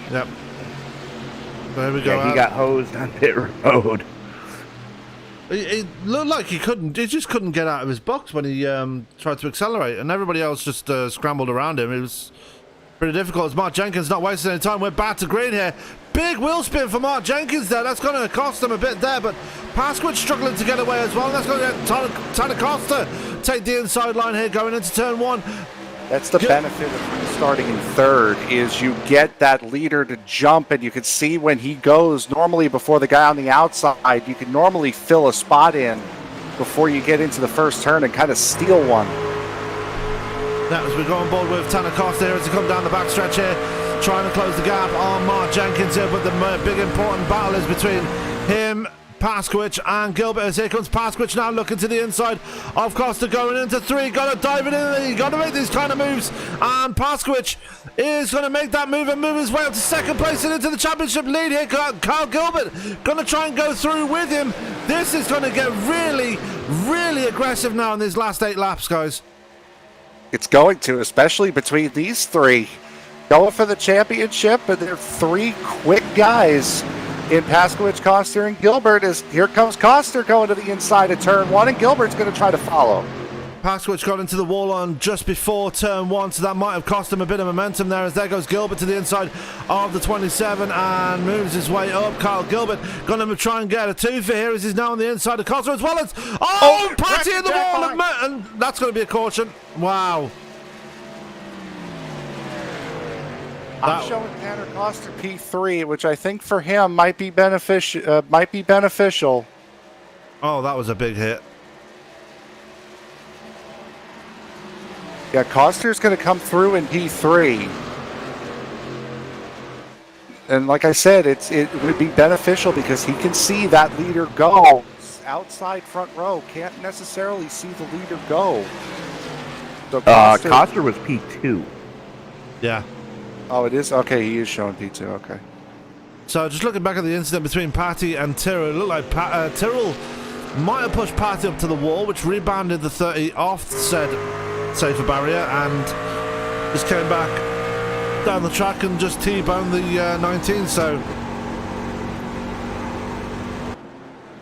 Yep. There we go. Yeah, he got hosed on pit road. It looked like he just couldn't get out of his box when he tried to accelerate, and everybody else just scrambled around him. It was pretty difficult. As Mark Jenkins not wasting any time. We're back to green here. Big wheel spin for Mark Jenkins there. That's going to cost him a bit there, but Paskawych struggling to get away as well. That's going to get Tanner Koster take the inside line here going into turn 1. That's the benefit of starting in 3rd, is you get that leader to jump, and you can see when he goes, normally before the guy on the outside, you can normally fill a spot in before you get into the first turn and kind of steal one. That was, we go on board with Tanner Koster here as he come down the backstretch here, trying to close the gap on Mark Jenkins here, but the big important battle is between him, Paskawych and Gilbert. As here comes Paskawych now looking to the inside of Koster going into 3. Got to dive it in. You got to make these kind of moves. And Paskawych is going to make that move and move his way up to 2nd place and into the championship lead here. Kyle Gilbert going to try and go through with him. This is going to get really, really aggressive now in these last 8 laps, guys. It's going to, especially between these 3. Going for the championship, but they're 3 quick guys. In Paskawych, Koster, and Gilbert. Here comes Koster going to the inside of turn 1, and Gilbert's going to try to follow. Paskawych got into the wall on just before turn 1, so that might have cost him a bit of momentum there, as there goes Gilbert to the inside of the 27 and moves his way up. Kyle Gilbert going to try and get a 2 for here as he's now on the inside of Koster, as well as Patty in the wall, and that's going to be a caution. Wow. I'm showing Tanner Koster P3, which I think for him might be beneficial. Oh, that was a big hit. Yeah, Koster's going to come through in P3. And like I said, it would be beneficial because he can see that leader go. Outside front row, can't necessarily see the leader go. Koster was P2. Yeah. Oh, it is? Okay, he is showing P2, okay. So just looking back at the incident between Patty and Tyrrell, it looked like Tyrrell might have pushed Patty up to the wall, which rebounded the 30 off said safer barrier, and just came back down the track and just T-boned the 19. So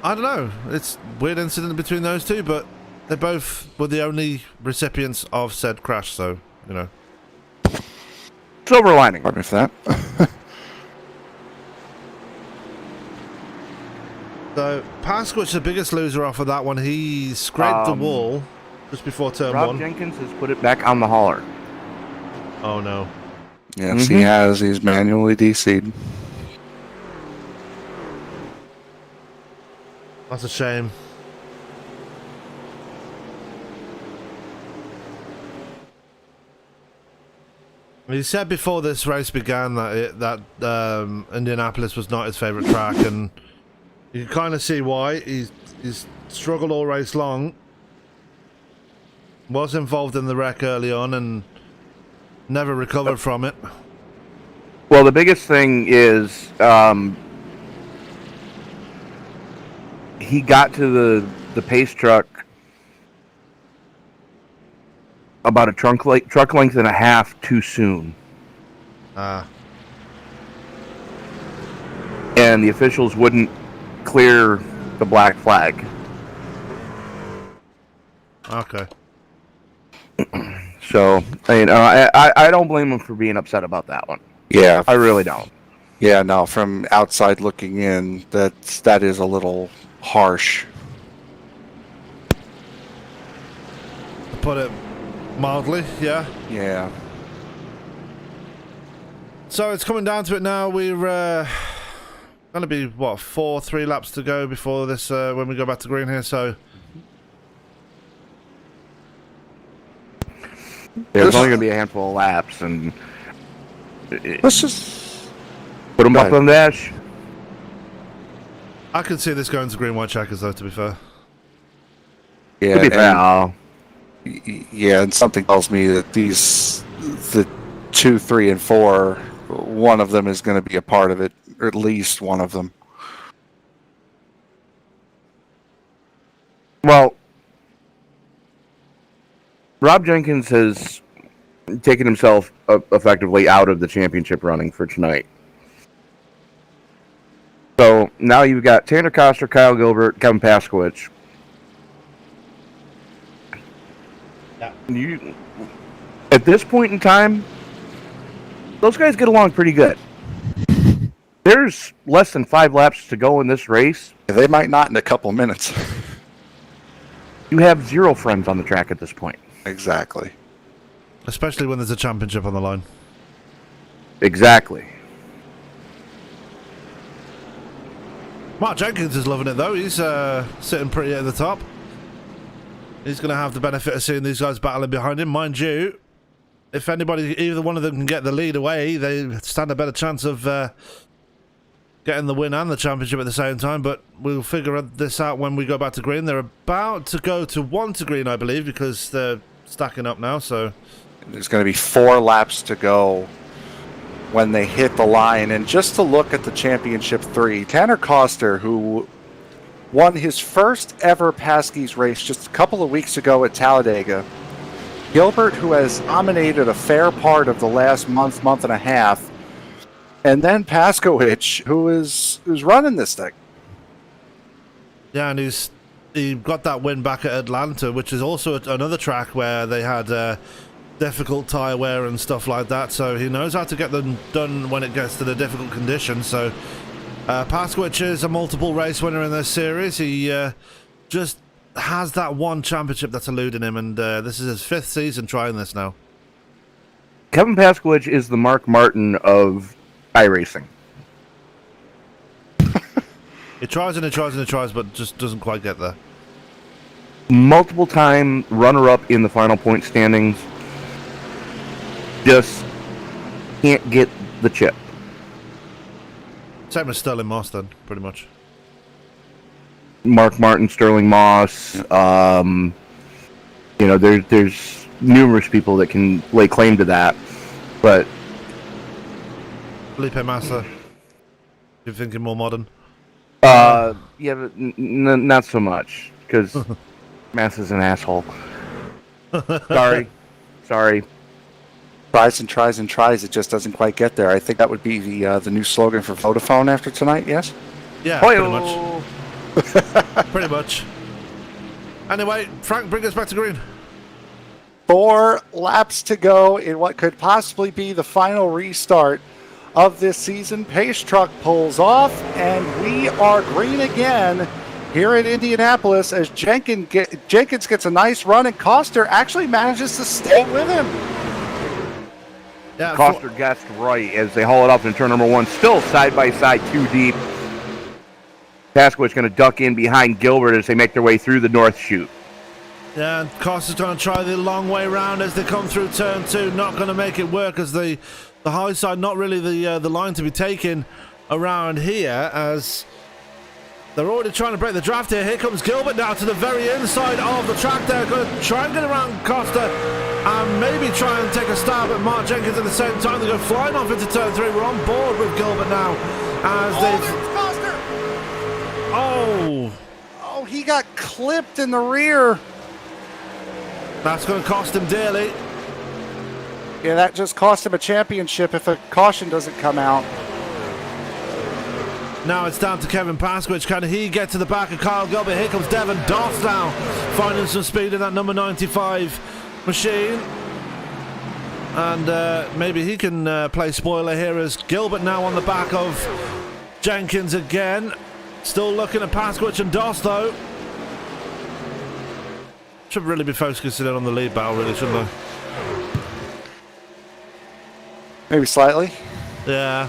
I don't know. It's a weird incident between those two, but they both were the only recipients of said crash. So you know, Silver lining. Pardon me for that. So Paskawych, the biggest loser off of that one, he scraped the wall just before turn Rob 1. Jenkins has put it back on the hauler. Oh no. Yes, he has. He's manually DC'd. That's a shame. He said before this race began that Indianapolis was not his favourite track, and you can kind of see why. He's struggled all race long. Was involved in the wreck early on and never recovered from it. Well, the biggest thing is he got to the pace truck about a truck length and a half too soon. And the officials wouldn't clear the black flag. Okay. So, I don't blame him for being upset about that one. Yeah. I really don't. Yeah, no, from outside looking in, that is a little harsh. To put it mildly, yeah. Yeah. So it's coming down to it now. We're going to be, 3 laps to go before this, when we go back to green here, so... There's only going to be a handful of laps, and Let's just put them up on the dash. I can see this going to green-white checkers, though, to be fair. yeah, To be fair, yeah, and something tells me that the 2, 3, and 4, one of them is going to be a part of it, or at least one of them. well, Rob Jenkins has taken himself effectively out of the championship running for tonight. So now you've got Tanner Koster, Kyle Gilbert, Kevin Paskawych. Yeah. At this point in time, those guys get along pretty good. There's less than 5 laps to go in this race. They might not in a couple minutes. You have 0 friends on the track at this point. Exactly. Especially when there's a championship on the line. Exactly. Mark Jenkins is loving it, though. He's sitting pretty at the top. He's going to have the benefit of seeing these guys battling behind him. Mind you, if anybody, either one of them can get the lead away, they stand a better chance of getting the win and the championship at the same time. But we'll figure this out when we go back to green. They're about to go to 1 to green, I believe, because they're stacking up now. So There's going to be 4 laps to go when they hit the line. And just to look at the championship 3, Tanner Koster, who won his first ever Pasky's race just a couple of weeks ago at Talladega. Gilbert, who has dominated a fair part of the last month and a half. And then Paskawych, who is running this thing. yeah, and he got that win back at Atlanta, which is also another track where they had difficult tyre wear and stuff like that. So he knows how to get them done when it gets to the difficult conditions. So Paskawych is a multiple race winner in this series. He just has that one championship that's eluding him, and this is his 5th season trying this now. Kevin Paskawych is the Mark Martin of iRacing. He tries and he tries and he tries, but just doesn't quite get there. Multiple time runner-up in the final point standings. Just can't get the chip. Same as Sterling Moss, then, pretty much. Mark Martin, Sterling Moss. There's numerous people that can lay claim to that. But Felipe Massa. You're thinking more modern? yeah, but not so much, because Massa's an asshole. Sorry. Tries and tries and tries. It just doesn't quite get there. I think that would be the new slogan for Vodafone after tonight. Yes. Yeah, Hoyo! pretty much. Pretty much. Anyway, Frank, bring us back to green. 4 laps to go in what could possibly be the final restart of this season. Pace truck pulls off, and we are green again here in Indianapolis as Jenkins gets a nice run, and Koster actually manages to stay with him. Yeah, Koster guessed right as they haul it up in turn number 1. Still side by side, too deep. Paskawych going to duck in behind Gilbert as they make their way through the north chute. Yeah, and Koster's going to try the long way round as they come through turn 2. Not going to make it work as the high side, not really the line to be taken around here, as they're already trying to break the draft here. Here comes Gilbert now to the very inside of the track. They're going to try and get around Koster and maybe try and take a stab at Mark Jenkins at the same time. They go flying off into turn 3. We're on board with Gilbert now as they've... Oh, he got clipped in the rear. That's going to cost him dearly. Yeah, that just cost him a championship if a caution doesn't come out. Now it's down to Kevin Paskawych. Can he get to the back of Kyle Gilbert? Here comes Devon Doss now, finding some speed in that number 95 machine. And maybe he can play spoiler here as Gilbert now on the back of Jenkins again. Still looking at Paskawych and Doss though. Should really be focusing in on the lead battle, really, shouldn't they? Maybe slightly. Yeah.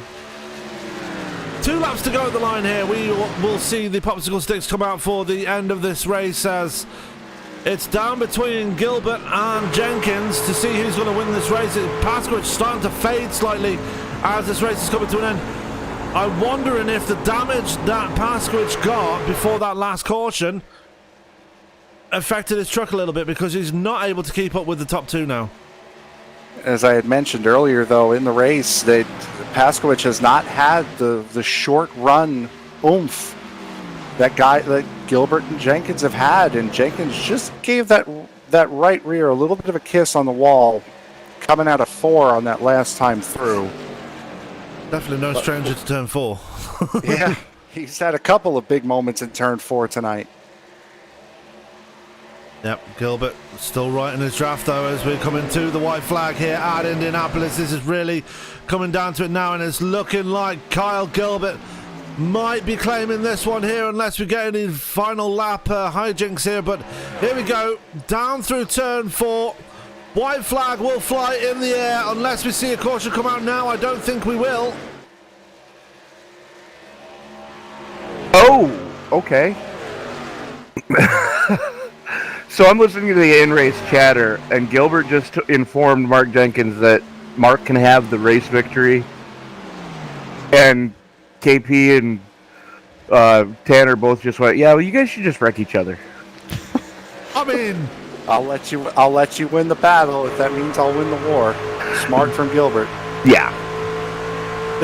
2 laps to go at the line here. We will see the popsicle sticks come out for the end of this race as it's down between Gilbert and Jenkins to see who's going to win this race. Paskawych starting to fade slightly as this race is coming to an end. I'm wondering if the damage that Paskawych got before that last caution affected his truck a little bit, because he's not able to keep up with the top 2 now. As I had mentioned earlier, though, in the race, that Paskawych has not had the short run oomph that Gilbert and Jenkins have had, and Jenkins just gave that right rear a little bit of a kiss on the wall, coming out of 4 on that last time through. Definitely no stranger to turn 4. Yeah, he's had a couple of big moments in turn 4 tonight. Yep, Gilbert still right in his draft though as we come into the white flag here at Indianapolis. This is really coming down to it now, and it's looking like Kyle Gilbert might be claiming this one here unless we get any final lap hijinks here. But here we go, down through turn 4. White flag will fly in the air unless we see a caution come out now. I don't think we will. Oh, okay. So I'm listening to the in-race chatter, and Gilbert just informed Mark Jenkins that Mark can have the race victory, and KP and Tanner both just went, "Yeah, well, you guys should just wreck each other." I mean, I'll let you win the battle if that means I'll win the war. Smart from Gilbert. Yeah.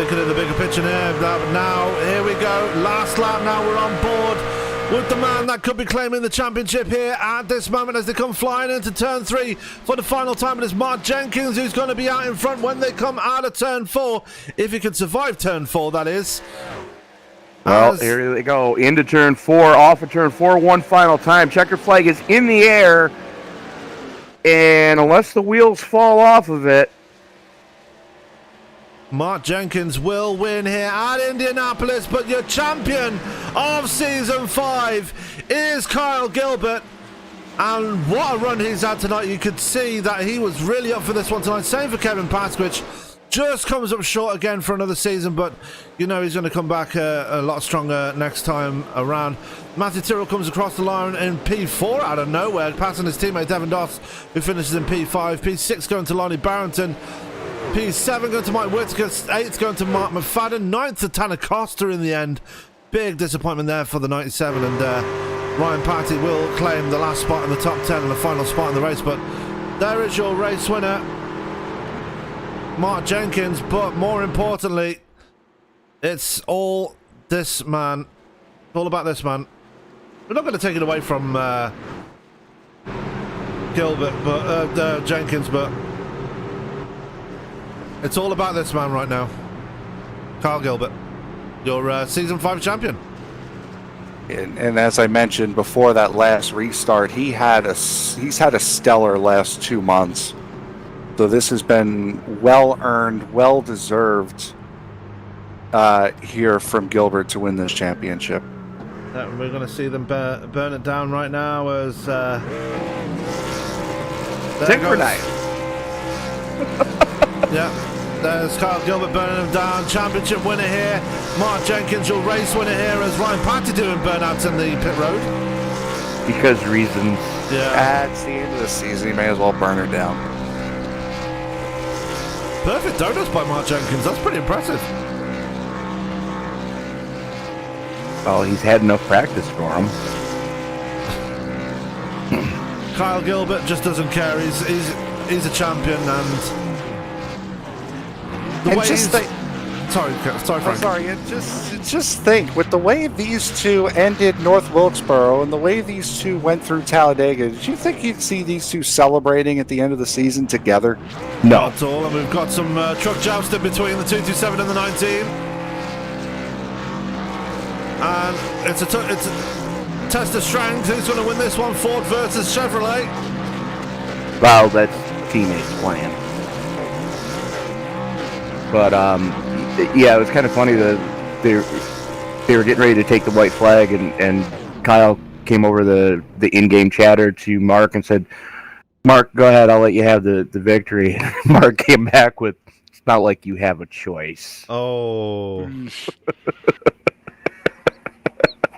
thinking of the bigger picture here. Now, here we go. Last lap now. We're on board with the man that could be claiming the championship here at this moment as they come flying into turn 3 for the final time. It is Mark Jenkins who's going to be out in front when they come out of turn 4. If he can survive turn 4, that is. Well, here they go. Into turn 4, off of turn 4, one final time. Checker flag is in the air. And unless the wheels fall off of it, Mark Jenkins will win here at Indianapolis, but your champion of Season 5 is Kyle Gilbert. And what a run he's had tonight. You could see that he was really up for this one tonight. Same for Kevin Paskawych. Just comes up short again for another season, but you know he's going to come back a lot stronger next time around. Matthew Tyrrell comes across the line in P4 out of nowhere, passing his teammate Devon Doss, who finishes in P5. P6 going to Lonnie Barrington. P7 going to Mike Whitaker. 8th going to Mark McFadden. 9th to Tanner Koster in the end. Big disappointment there for the 97, and Ryan Patty will claim the last spot in the top 10 and the final spot in the race, but there is your race winner, Mark Jenkins. But more importantly, it's all this man. It's all about this man. We're not going to take it away from Gilbert, but Jenkins, but it's all about this man right now. Carl Gilbert, your season 5 champion. And as I mentioned before that last restart, he's had a stellar last 2 months. So this has been well earned, well deserved here from Gilbert to win this championship. We're going to see them burn it down right now as Synchronized. Yeah. There's Carl Gilbert burning them down. Championship winner here. Mark Jenkins, your race winner here, as Ryan Patty doing burnouts in the pit road. Because reasons. Yeah. It's the end of the season. You may as well burn her down. Perfect donuts by Mark Jenkins. That's pretty impressive. Well, he's had enough practice for him. Kyle Gilbert just doesn't care. He's a champion, and the way he's... Sorry, Frank. I'm sorry. Just think, with the way these two ended North Wilkesboro and the way these two went through Talladega, did you think you'd see these two celebrating at the end of the season together? No. Not at all. And we've got some truck jousting between the 227 and the 19. And it's a test of strength. Who's going to win this one? Ford versus Chevrolet. Well, that's teammates playing. But yeah, it was kind of funny that they were getting ready to take the white flag, and Kyle came over the in-game chatter to Mark and said, "Mark, go ahead. I'll let you have the victory." And Mark came back with, "It's not like you have a choice." Oh.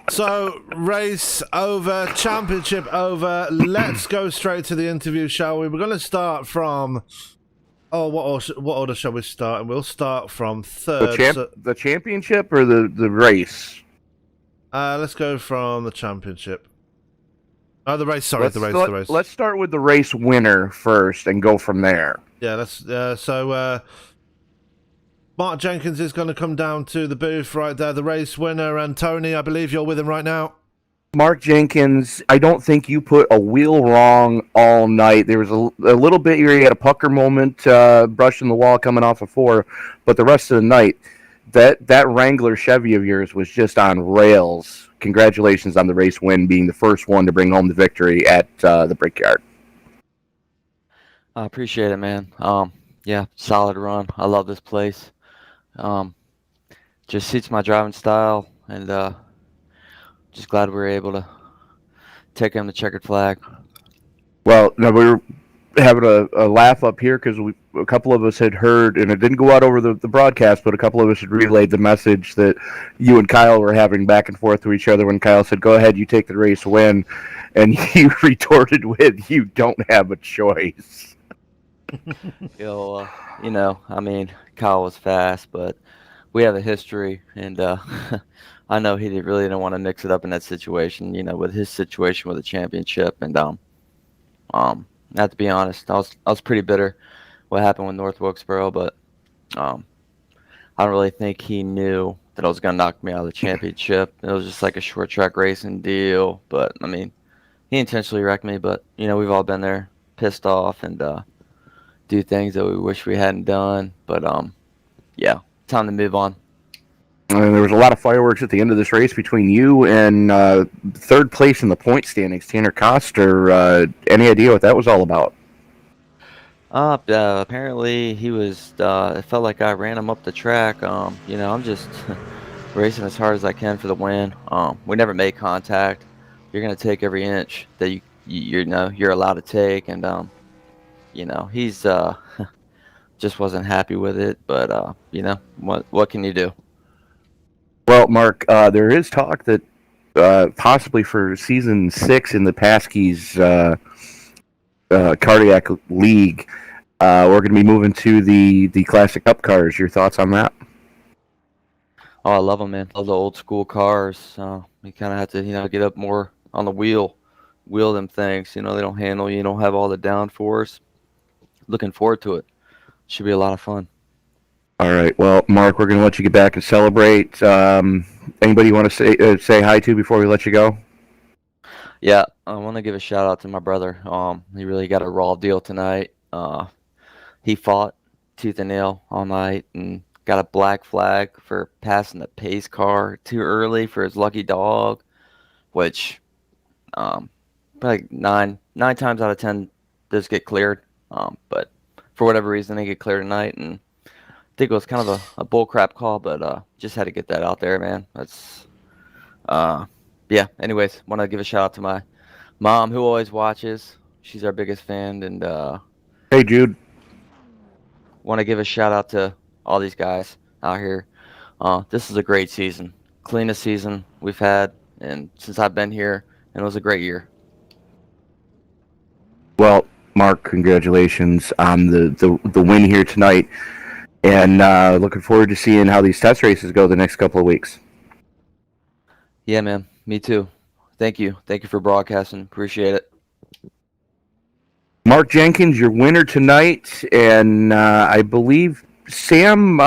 So, race over, championship over. Let's go straight to the interview, shall we? We're going to start from... Oh, what order shall we start? And we'll start from third. The championship or the race? Let's go from the championship. Oh, the race. Sorry, the race. Let's start with the race winner first and go from there. Yeah, let's. So, Mark Jenkins is going to come down to the booth right there. The race winner, and Tony, I believe you're with him right now. Mark Jenkins, I don't think you put a wheel wrong all night. There was a little bit where you had a pucker moment, brushing the wall coming off of 4, but the rest of the night, that Wrangler Chevy of yours was just on rails. Congratulations on the race win, being the first one to bring home the victory at the Brickyard. I appreciate it, man. Yeah, solid run. I love this place. Just suits my driving style, and just glad we were able to take him the checkered flag. Well, no, we were having a laugh up here because a couple of us had heard, and it didn't go out over the broadcast, but a couple of us had relayed the message that you and Kyle were having back and forth to each other when Kyle said, "Go ahead, you take the race win," and you retorted with, "You don't have a choice." You know, I mean, Kyle was fast, but we have a history, and I know he really didn't want to mix it up in that situation, you know, with his situation with the championship. And I have to be honest, I was pretty bitter what happened with North Wilkesboro, but I don't really think he knew that I was going to knock me out of the championship. It was just like a short track racing deal. But I mean, he intentionally wrecked me, but you know, we've all been there, pissed off, and do things that we wish we hadn't done. But yeah, time to move on. And there was a lot of fireworks at the end of this race between you and third place in the point standings, Tanner Koster. Any idea what that was all about? Apparently he was, it felt like I ran him up the track. You know, I'm just racing as hard as I can for the win. We never made contact. You're going to take every inch that you know, you're allowed to take. And, you know, he's just wasn't happy with it. But, you know, what can you do? Well, Mark, there is talk that possibly for season 6 in the Pasky's cardiac league, we're going to be moving to the classic cup cars. Your thoughts on that? Oh, I love them, man. I love the old school cars. You kind of have to, you know, get up more on the wheel them things. You know, they don't handle you. You don't have all the downforce. looking forward to it. Should be a lot of fun. All right. Well, Mark, we're going to let you get back and celebrate. Anybody you want to say hi to before we let you go? Yeah, I want to give a shout out to my brother. He really got a raw deal tonight. He fought tooth and nail all night and got a black flag for passing the pace car too early for his lucky dog, which probably nine times out of 10 does get cleared. But for whatever reason, they get cleared tonight, and I think it was kind of a bull crap call, but just had to get that out there, man. That's yeah. Anyways, want to give a shout out to my mom who always watches. She's our biggest fan, and Hey, Jude. want to give a shout out to all these guys out here. This is a great season, cleanest season we've had, and since I've been here, and it was a great year. Well, Mark, congratulations on the win here tonight, and looking forward to seeing how these test races go the next couple of weeks. Yeah, man. Me too. Thank you for broadcasting. Appreciate it. Mark Jenkins, your winner tonight, and I believe, Sam,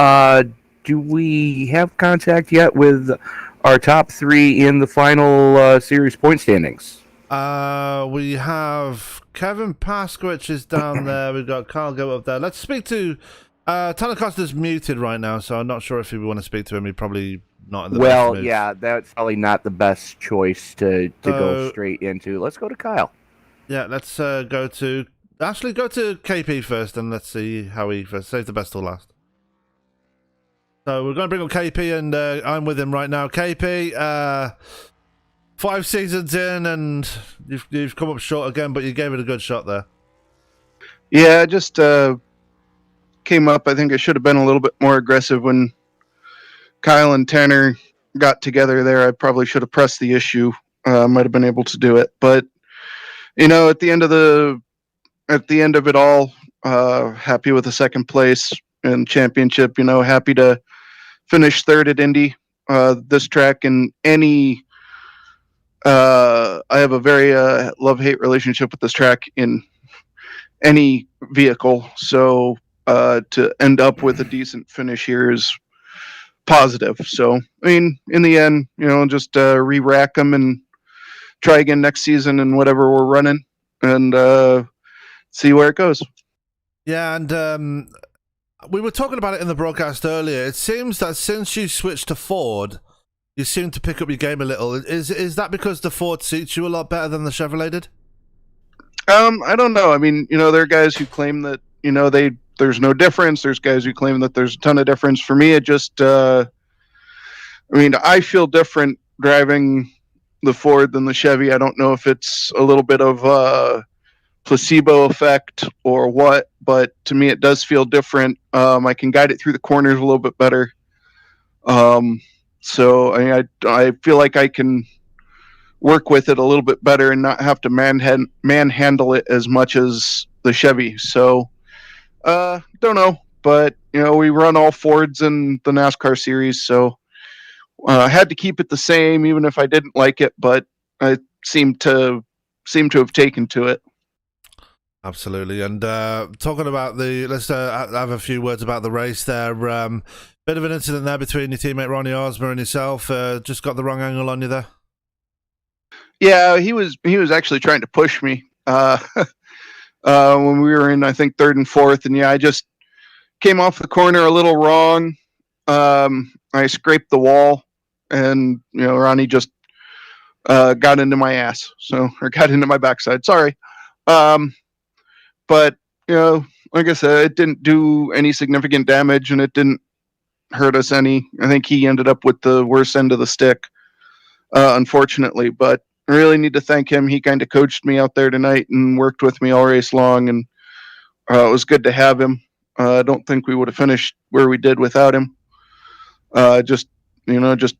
do we have contact yet with our top three in the final series point standings? We have Kevin Paskawych is down there. We've got Carl Gilbert up there. Let's speak to Tanner Koster's muted right now, so I'm not sure if we want to speak to him. He probably not in the best mood. Yeah, that's probably not the best choice to go straight into. Let's go to Kyle. Yeah, let's go to KP first, and let's see how he first. Save the best till last. So we're going to bring up KP, and I'm with him right now. KP, 5 seasons in, and you've come up short again, but you gave it a good shot there. Yeah, I just came up. I think I should have been a little bit more aggressive when Kyle and Tanner got together there. I probably should have pressed the issue. Might have been able to do it, but at the end of it all, happy with the second place and championship. Happy to finish third at Indy. This track and any. I have a very love-hate relationship with this track in any vehicle. So to end up with a decent finish here is positive. So, in the end, just re-rack them and try again next season and whatever we're running and see where it goes. Yeah, and we were talking about it in the broadcast earlier. It seems that since you switched to Ford, you seem to pick up your game a little. Is that because the Ford suits you a lot better than the Chevrolet did? I don't know. There are guys who claim that, there's no difference. There's guys who claim that there's a ton of difference. For me, it just, I feel different driving the Ford than the Chevy. I don't know if it's a little bit of a placebo effect or what, but to me, it does feel different. I can guide it through the corners a little bit better. So I feel like I can work with it a little bit better and not have to manhandle it as much as the Chevy. So, don't know, but we run all Fords in the NASCAR series, so I had to keep it the same, even if I didn't like it. But I seem to have taken to it. Absolutely. And talking about let's have a few words about the race there. Bit of an incident there between your teammate Ronnie Osmer and yourself. Just got the wrong angle on you there. Yeah, he was actually trying to push me when we were in, I think, third and fourth. And yeah, I just came off the corner a little wrong. I scraped the wall, and Ronnie just got into my ass, or got into my backside. Sorry. But like I said, it didn't do any significant damage, and it didn't hurt us any. I think he ended up with the worst end of the stick, unfortunately. But I really need to thank him. He kind of coached me out there tonight and worked with me all race long, and it was good to have him. I don't think we would have finished where we did without him. Just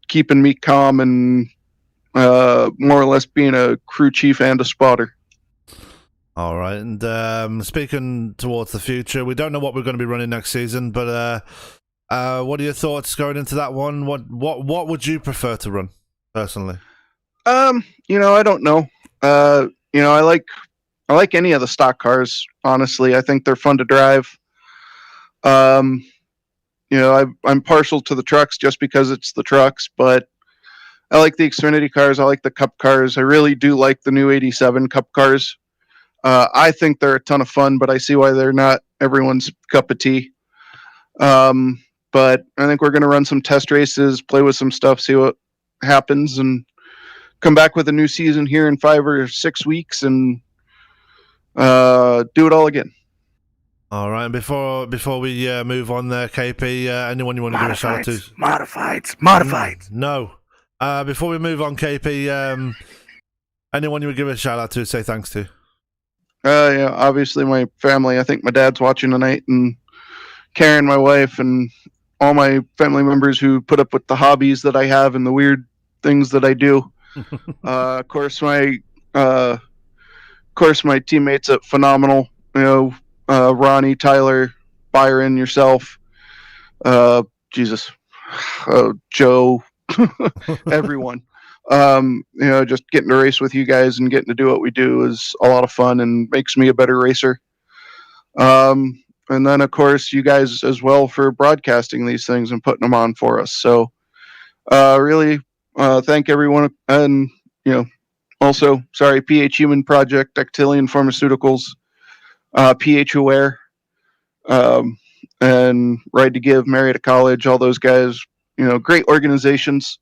keeping me calm and more or less being a crew chief and a spotter. All right, and speaking towards the future, we don't know what we're going to be running next season, but what are your thoughts going into that one? What would you prefer to run personally? I don't know. I like I like any of the stock cars. Honestly, I think they're fun to drive. I'm partial to the trucks just because it's the trucks, but I like the Xfinity cars. I like the Cup cars. I really do like the new '87 Cup cars. I think they're a ton of fun, but I see why they're not everyone's cup of tea. But I think we're going to run some test races, play with some stuff, see what happens, and come back with a new season here in 5 or 6 weeks and do it all again. All right, and before we move on there, KP, anyone you want to give a shout out to? Modifieds. No. Before we move on, KP, anyone you would give a shout out to, say thanks to? Yeah, obviously my family. I think my dad's watching tonight, and Karen, my wife, and all my family members who put up with the hobbies that I have and the weird things that I do. Of course, my teammates at Phenomenal. Ronnie, Tyler, Byron, yourself, Jesus, Joe, everyone. Just getting to race with you guys and getting to do what we do is a lot of fun and makes me a better racer. And then, of course, you guys as well for broadcasting these things and putting them on for us. So, really, thank everyone. And, also, sorry, PH Human Project, Dactylian Pharmaceuticals, PH Aware, and Ride to Give, Marietta College, all those guys, great organizations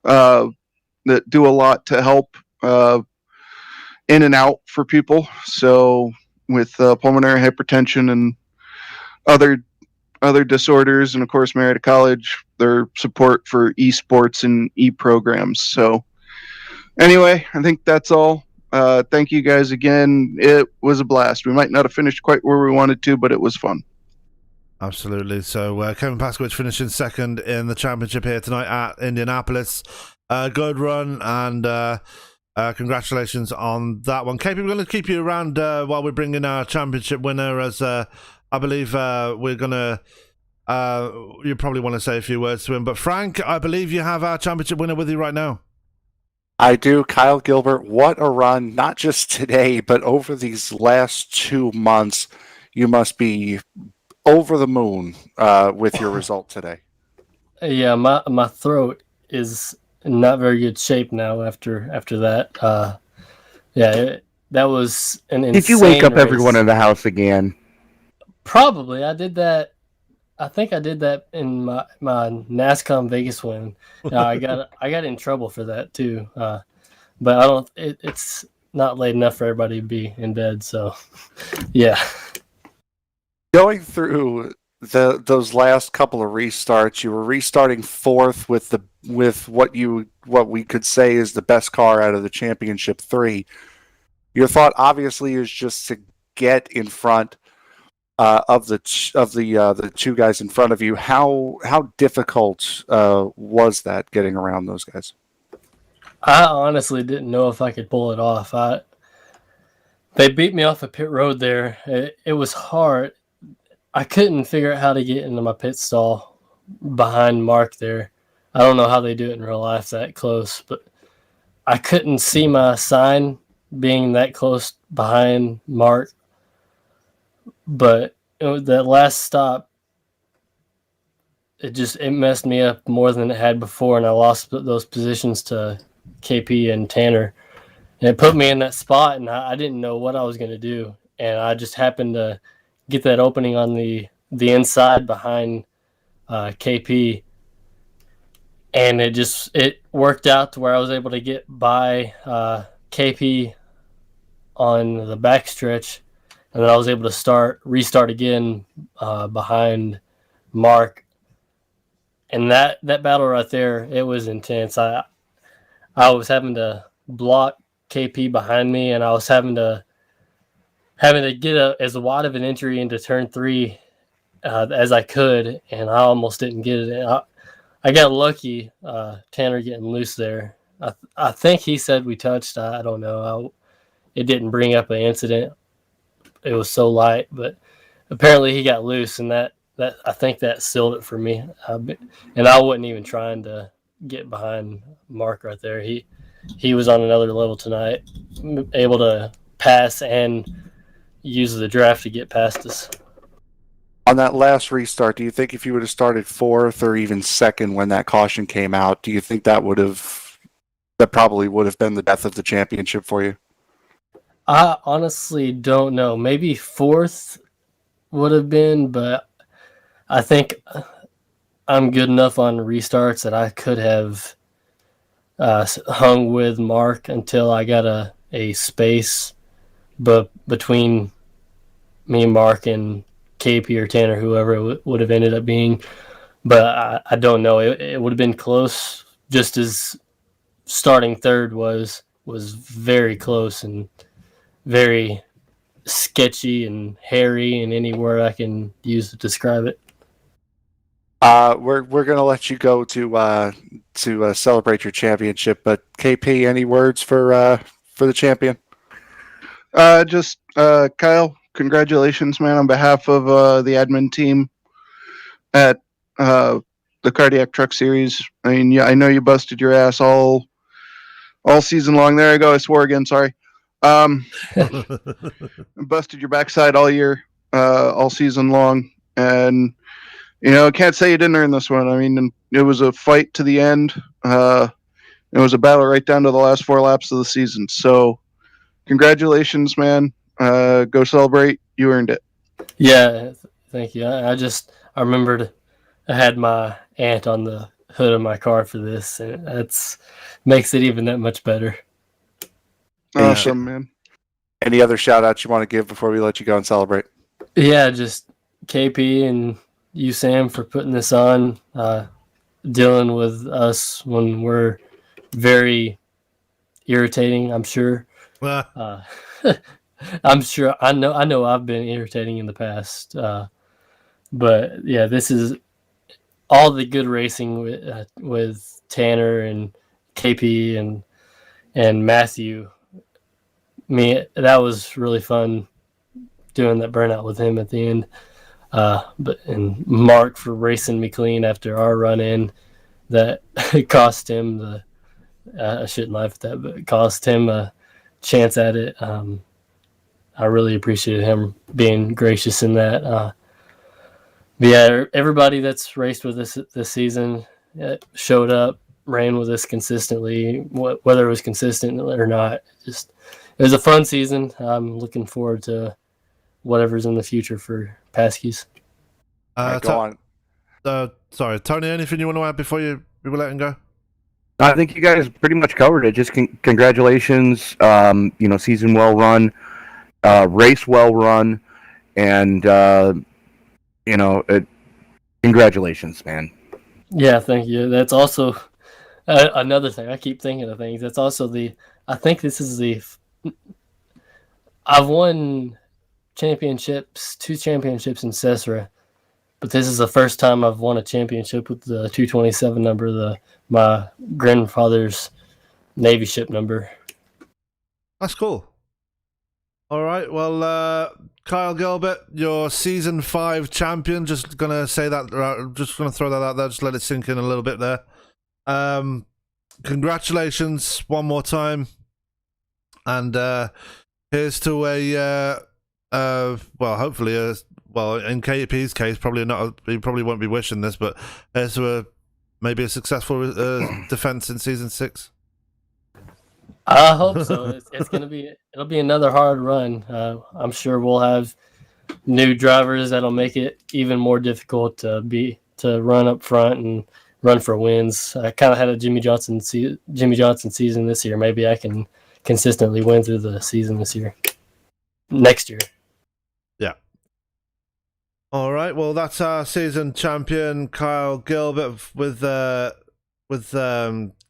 that do a lot to help in and out for people. So with pulmonary hypertension and other disorders, and of course Marietta College, their support for esports and e-programs. So anyway, I think that's all. Thank you guys again. It was a blast. We might not have finished quite where we wanted to, but it was fun. Absolutely. So Kevin Paskawych finishing second in the championship here tonight at Indianapolis. Good run, and congratulations on that one. KP, we're going to keep you around while we bring in our championship winner, as I believe we're going to... you probably want to say a few words to him, but Frank, I believe you have our championship winner with you right now. I do. Kyle Gilbert, what a run, not just today, but over these last 2 months. You must be over the moon with your result today. Yeah, my throat is in not very good shape now after that. That was an insane Did you wake up race. everyone in the house again? Probably. I did that. I think I did that in my NASCAR Vegas win. I got in trouble for that too. But I don't. It's not late enough for everybody to be in bed. So, yeah. Going through those last couple of restarts, you were restarting fourth with what we could say is the best car out of the championship 3. Your thought obviously is just to get in front of the 2 guys in front of you. How difficult was that, getting around those guys? I honestly didn't know if I could pull it off. They beat me off a pit road there. It was hard. I couldn't figure out how to get into my pit stall behind Mark there. I don't know how they do it in real life that close, but I couldn't see my sign being that close behind Mark. But that last stop, it messed me up more than it had before, and I lost those positions to KP and Tanner. And it put me in that spot, and I didn't know what I was going to do. And I just happened to get that opening on the inside behind KP. And it worked out to where I was able to get by KP on the backstretch. And then I was able to restart again behind Mark. And that battle right there, it was intense. I was having to block KP behind me, and I was having to get as wide of an entry into turn 3 as I could, and I almost didn't get it. I got lucky, Tanner getting loose there. I think he said we touched. I don't know. It didn't bring up an incident. It was so light, but apparently he got loose, and that I think that sealed it for me. And I wasn't even trying to get behind Mark right there. He was on another level tonight, able to pass and use the draft to get past us. On that last restart, do you think if you would have started fourth or even second when that caution came out, do you think that probably would have been the death of the championship for you? I honestly don't know. Maybe fourth would have been, but I think I'm good enough on restarts that I could have hung with Mark until I got a space between me and Mark and KP or Tanner, whoever it would have ended up being. But I don't know. It would have been close, just as starting third was very close and very sketchy and hairy in any word I can use to describe it. We're gonna let you go to celebrate your championship, but KP, any words for the champion? Kyle, congratulations, man, on behalf of the admin team at the Cardiac Truck Series. I mean, yeah, I know you busted your ass all season long. There I go. I swore again. Sorry. Busted your backside all year, all season long, and I can't say you didn't earn this one. I mean, it was a fight to the end. It was a battle right down to the last 4 laps of the season. So, congratulations, man. Go celebrate. You earned it. Yeah, thank you. I remembered I had my aunt on the hood of my car for this, and that's makes it even that much better. Awesome, man. Any other shout outs you want to give before we let you go and celebrate? Yeah, just KP and you, Sam, for putting this on, dealing with us when we're very irritating, I'm sure. I'm sure I know I've been irritating in the past. But yeah, this is all the good racing with Tanner and KP and Matthew. That was really fun doing that burnout with him at the end. And Mark for racing me clean after our run in that cost him I shouldn't laugh at that, but it cost him a chance at it. I really appreciated him being gracious in that. But yeah, everybody that's raced with us this season showed up, ran with us consistently, whether it was consistent or not. It was a fun season. I'm looking forward to whatever's in the future for Paskies. Go on. Sorry, Tony, anything you want to add before we let him go? I think you guys pretty much covered it. Just congratulations. Season well run, race well run, and congratulations, man. Yeah, thank you. That's also another thing. I keep thinking of things. That's also I think this is I've won championships, 2 championships in Cesara, but this is the first time I've won a championship with the 227 number, my grandfather's Navy ship number. That's cool. All right, well, Kyle Gilbert, your season 5 champion. Just gonna say that. Just gonna throw that out there. Just let it sink in a little bit there. Congratulations one more time, and here's to hopefully in KP's case, probably not. He probably won't be wishing this, but here's to maybe a successful defense in season 6. I hope so. It'll be another hard run. I'm sure we'll have new drivers that'll make it even more difficult to run up front and run for wins. I kind of had a Jimmy Johnson season this year. Maybe I can consistently win through the season next year. Yeah. All right. Well, that's our season champion, Kyle Gilbert, with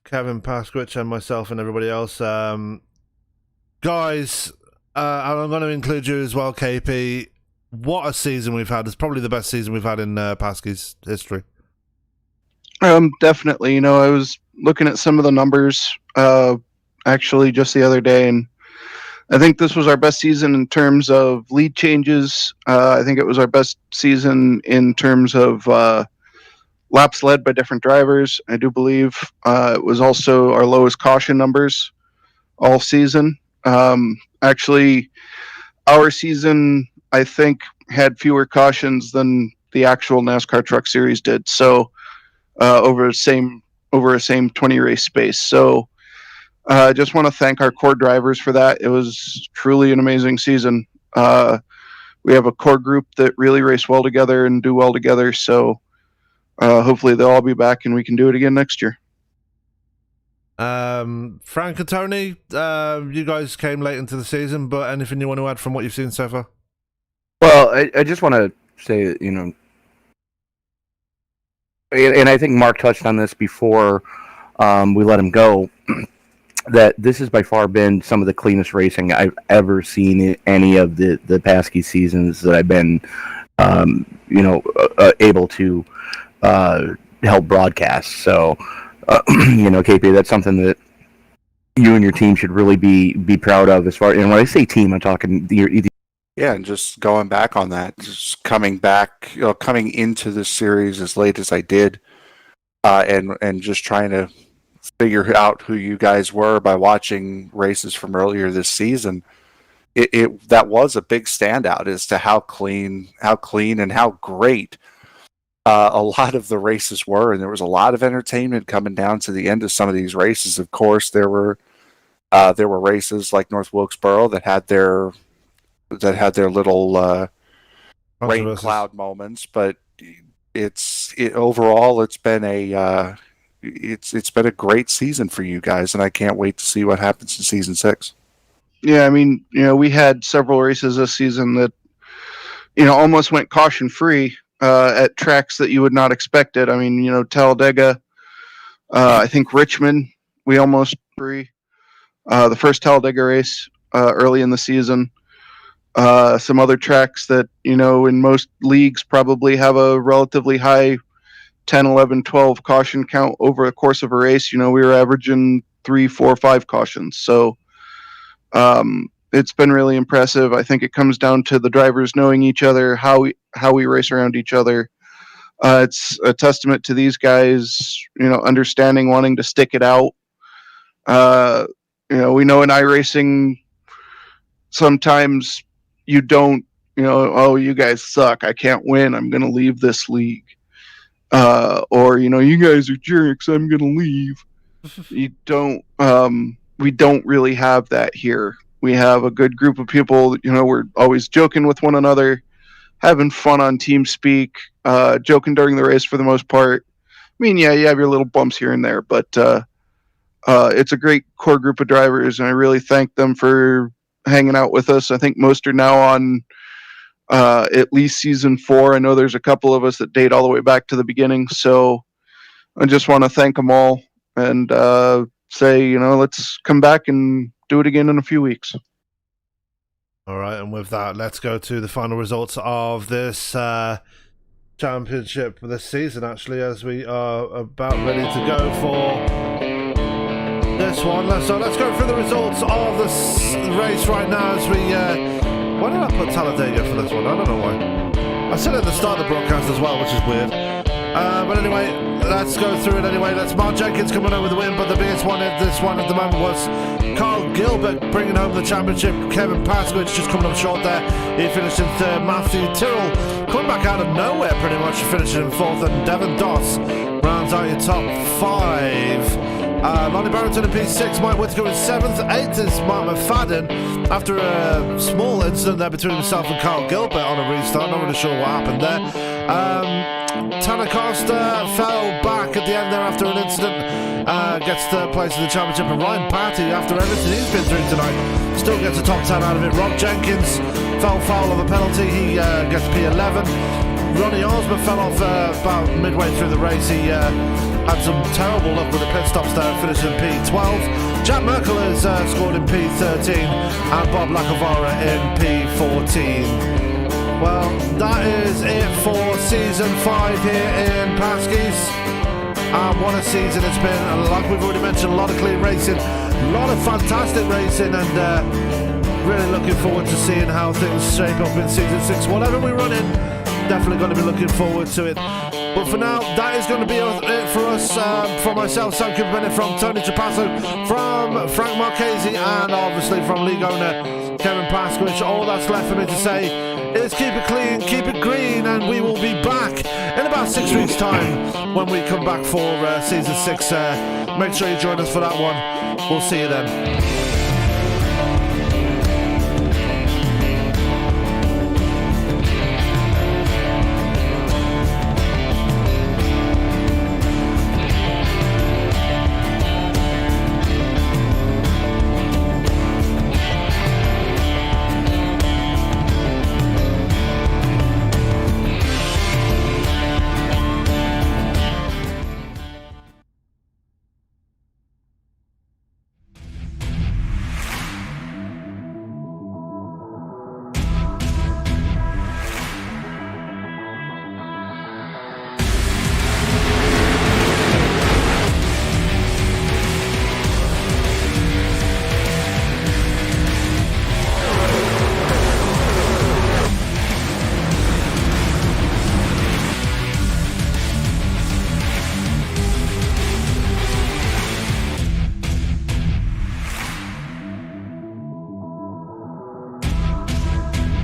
Kevin Paskawych and myself and everybody else. Guys, I'm going to include you as well, KP. What a season we've had. It's probably the best season we've had in Pasky's history. Definitely. I was looking at some of the numbers actually just the other day, and I think this was our best season in terms of lead changes. I think it was our best season in terms of laps led by different drivers. I do believe it was also our lowest caution numbers all season. Actually, our season, I think, had fewer cautions than the actual NASCAR Truck Series did. So over a same 20 race space. So I just want to thank our core drivers for that. It was truly an amazing season. We have a core group that really race well together and do well together. So hopefully they'll all be back and we can do it again next year. Frank and Tony, you guys came late into the season, but anything you want to add from what you've seen so far? Well, I just want to say, and I think Mark touched on this before we let him go, that this has by far been some of the cleanest racing I've ever seen in any of the Pasky seasons that I've been, able to help broadcast. So, KP, that's something that you and your team should really be proud of. As far, and when I say team, I'm talking Yeah, and just going back on that, just coming into this series as late as I did, and just trying to figure out who you guys were by watching races from earlier this season. That was a big standout as to how clean and how great a lot of the races were, and there was a lot of entertainment coming down to the end of some of these races. Of course, there were races like North Wilkesboro that had their little rain cloud moments, but overall it's been a great season for you guys, and I can't wait to see what happens in season 6. Yeah, I mean, we had several races this season that almost went caution free at tracks that you would not expect it. I mean, Talladega, I think Richmond, we almost free the first Talladega race early in the season. Some other tracks that, in most leagues probably have a relatively high 10, 11, 12 caution count over the course of a race. We were averaging 3, 4, 5 cautions. So it's been really impressive. I think it comes down to the drivers knowing each other, how we race around each other. It's a testament to these guys, understanding, wanting to stick it out. We know in iRacing, sometimes you don't, oh, you guys suck, I can't win, I'm going to leave this league. Or, you guys are jerks, I'm going to leave. We don't really have that here. We have a good group of people, we're always joking with one another, having fun on TeamSpeak, joking during the race for the most part. I mean, yeah, you have your little bumps here and there, but it's a great core group of drivers, and I really thank them for hanging out with us. I think most are now on at least season 4. I know there's a couple of us that date all the way back to the beginning, so I just want to thank them all and say, let's come back and do it again in a few weeks. All right, and with that, let's go to the final results of this championship this season, actually, as we are about ready to go for this one. So let's go through the results of this race right now as we... why did I put Talladega for this one? I don't know why. I said it at the start of the broadcast as well, which is weird. But anyway, let's go through it anyway. That's Mark Jenkins coming over with the win, but the biggest one at this one at the moment was Carl Gilbert bringing home the championship. Kevin Paskawych just coming up short there. He finished in third. Matthew Tyrrell coming back out of nowhere pretty much, finishing in fourth. And Devin Doss rounds out your top 5. Lonnie Barrington in P6, Mike Whittaker in 7th, 8th is Mark McFadden after a small incident there between himself and Carl Gilbert on a restart. Not really sure what happened there. Tanner Koster fell back at the end there after an incident, gets third place in the championship, and Ryan Patty, after everything he's been through tonight, still gets a top 10 out of it. Rob Jenkins fell foul of a penalty, he gets P11. Ronnie Osmer fell off about midway through the race. He had some terrible luck with the pit stops there, finishing in P12. Jack Merkel has scored in P13 and Bob Lacavara in P14. Well, that is it for season 5 here in Paskies. What a season it's been, and like we've already mentioned, a lot of clean racing, a lot of fantastic racing, and really looking forward to seeing how things shape up in season 6. Whatever we run in, definitely going to be looking forward to it. But for now, that is going to be it for us. From myself, Sam Cooper Bennett, from Tony Trapasso, from Frank Marchese, and obviously from league owner Kevin Paskawych. All that's left for me to say is keep it clean, keep it green, and we will be back in about 6 weeks' time when we come back for season 6. Make sure you join us for that one. We'll see you then.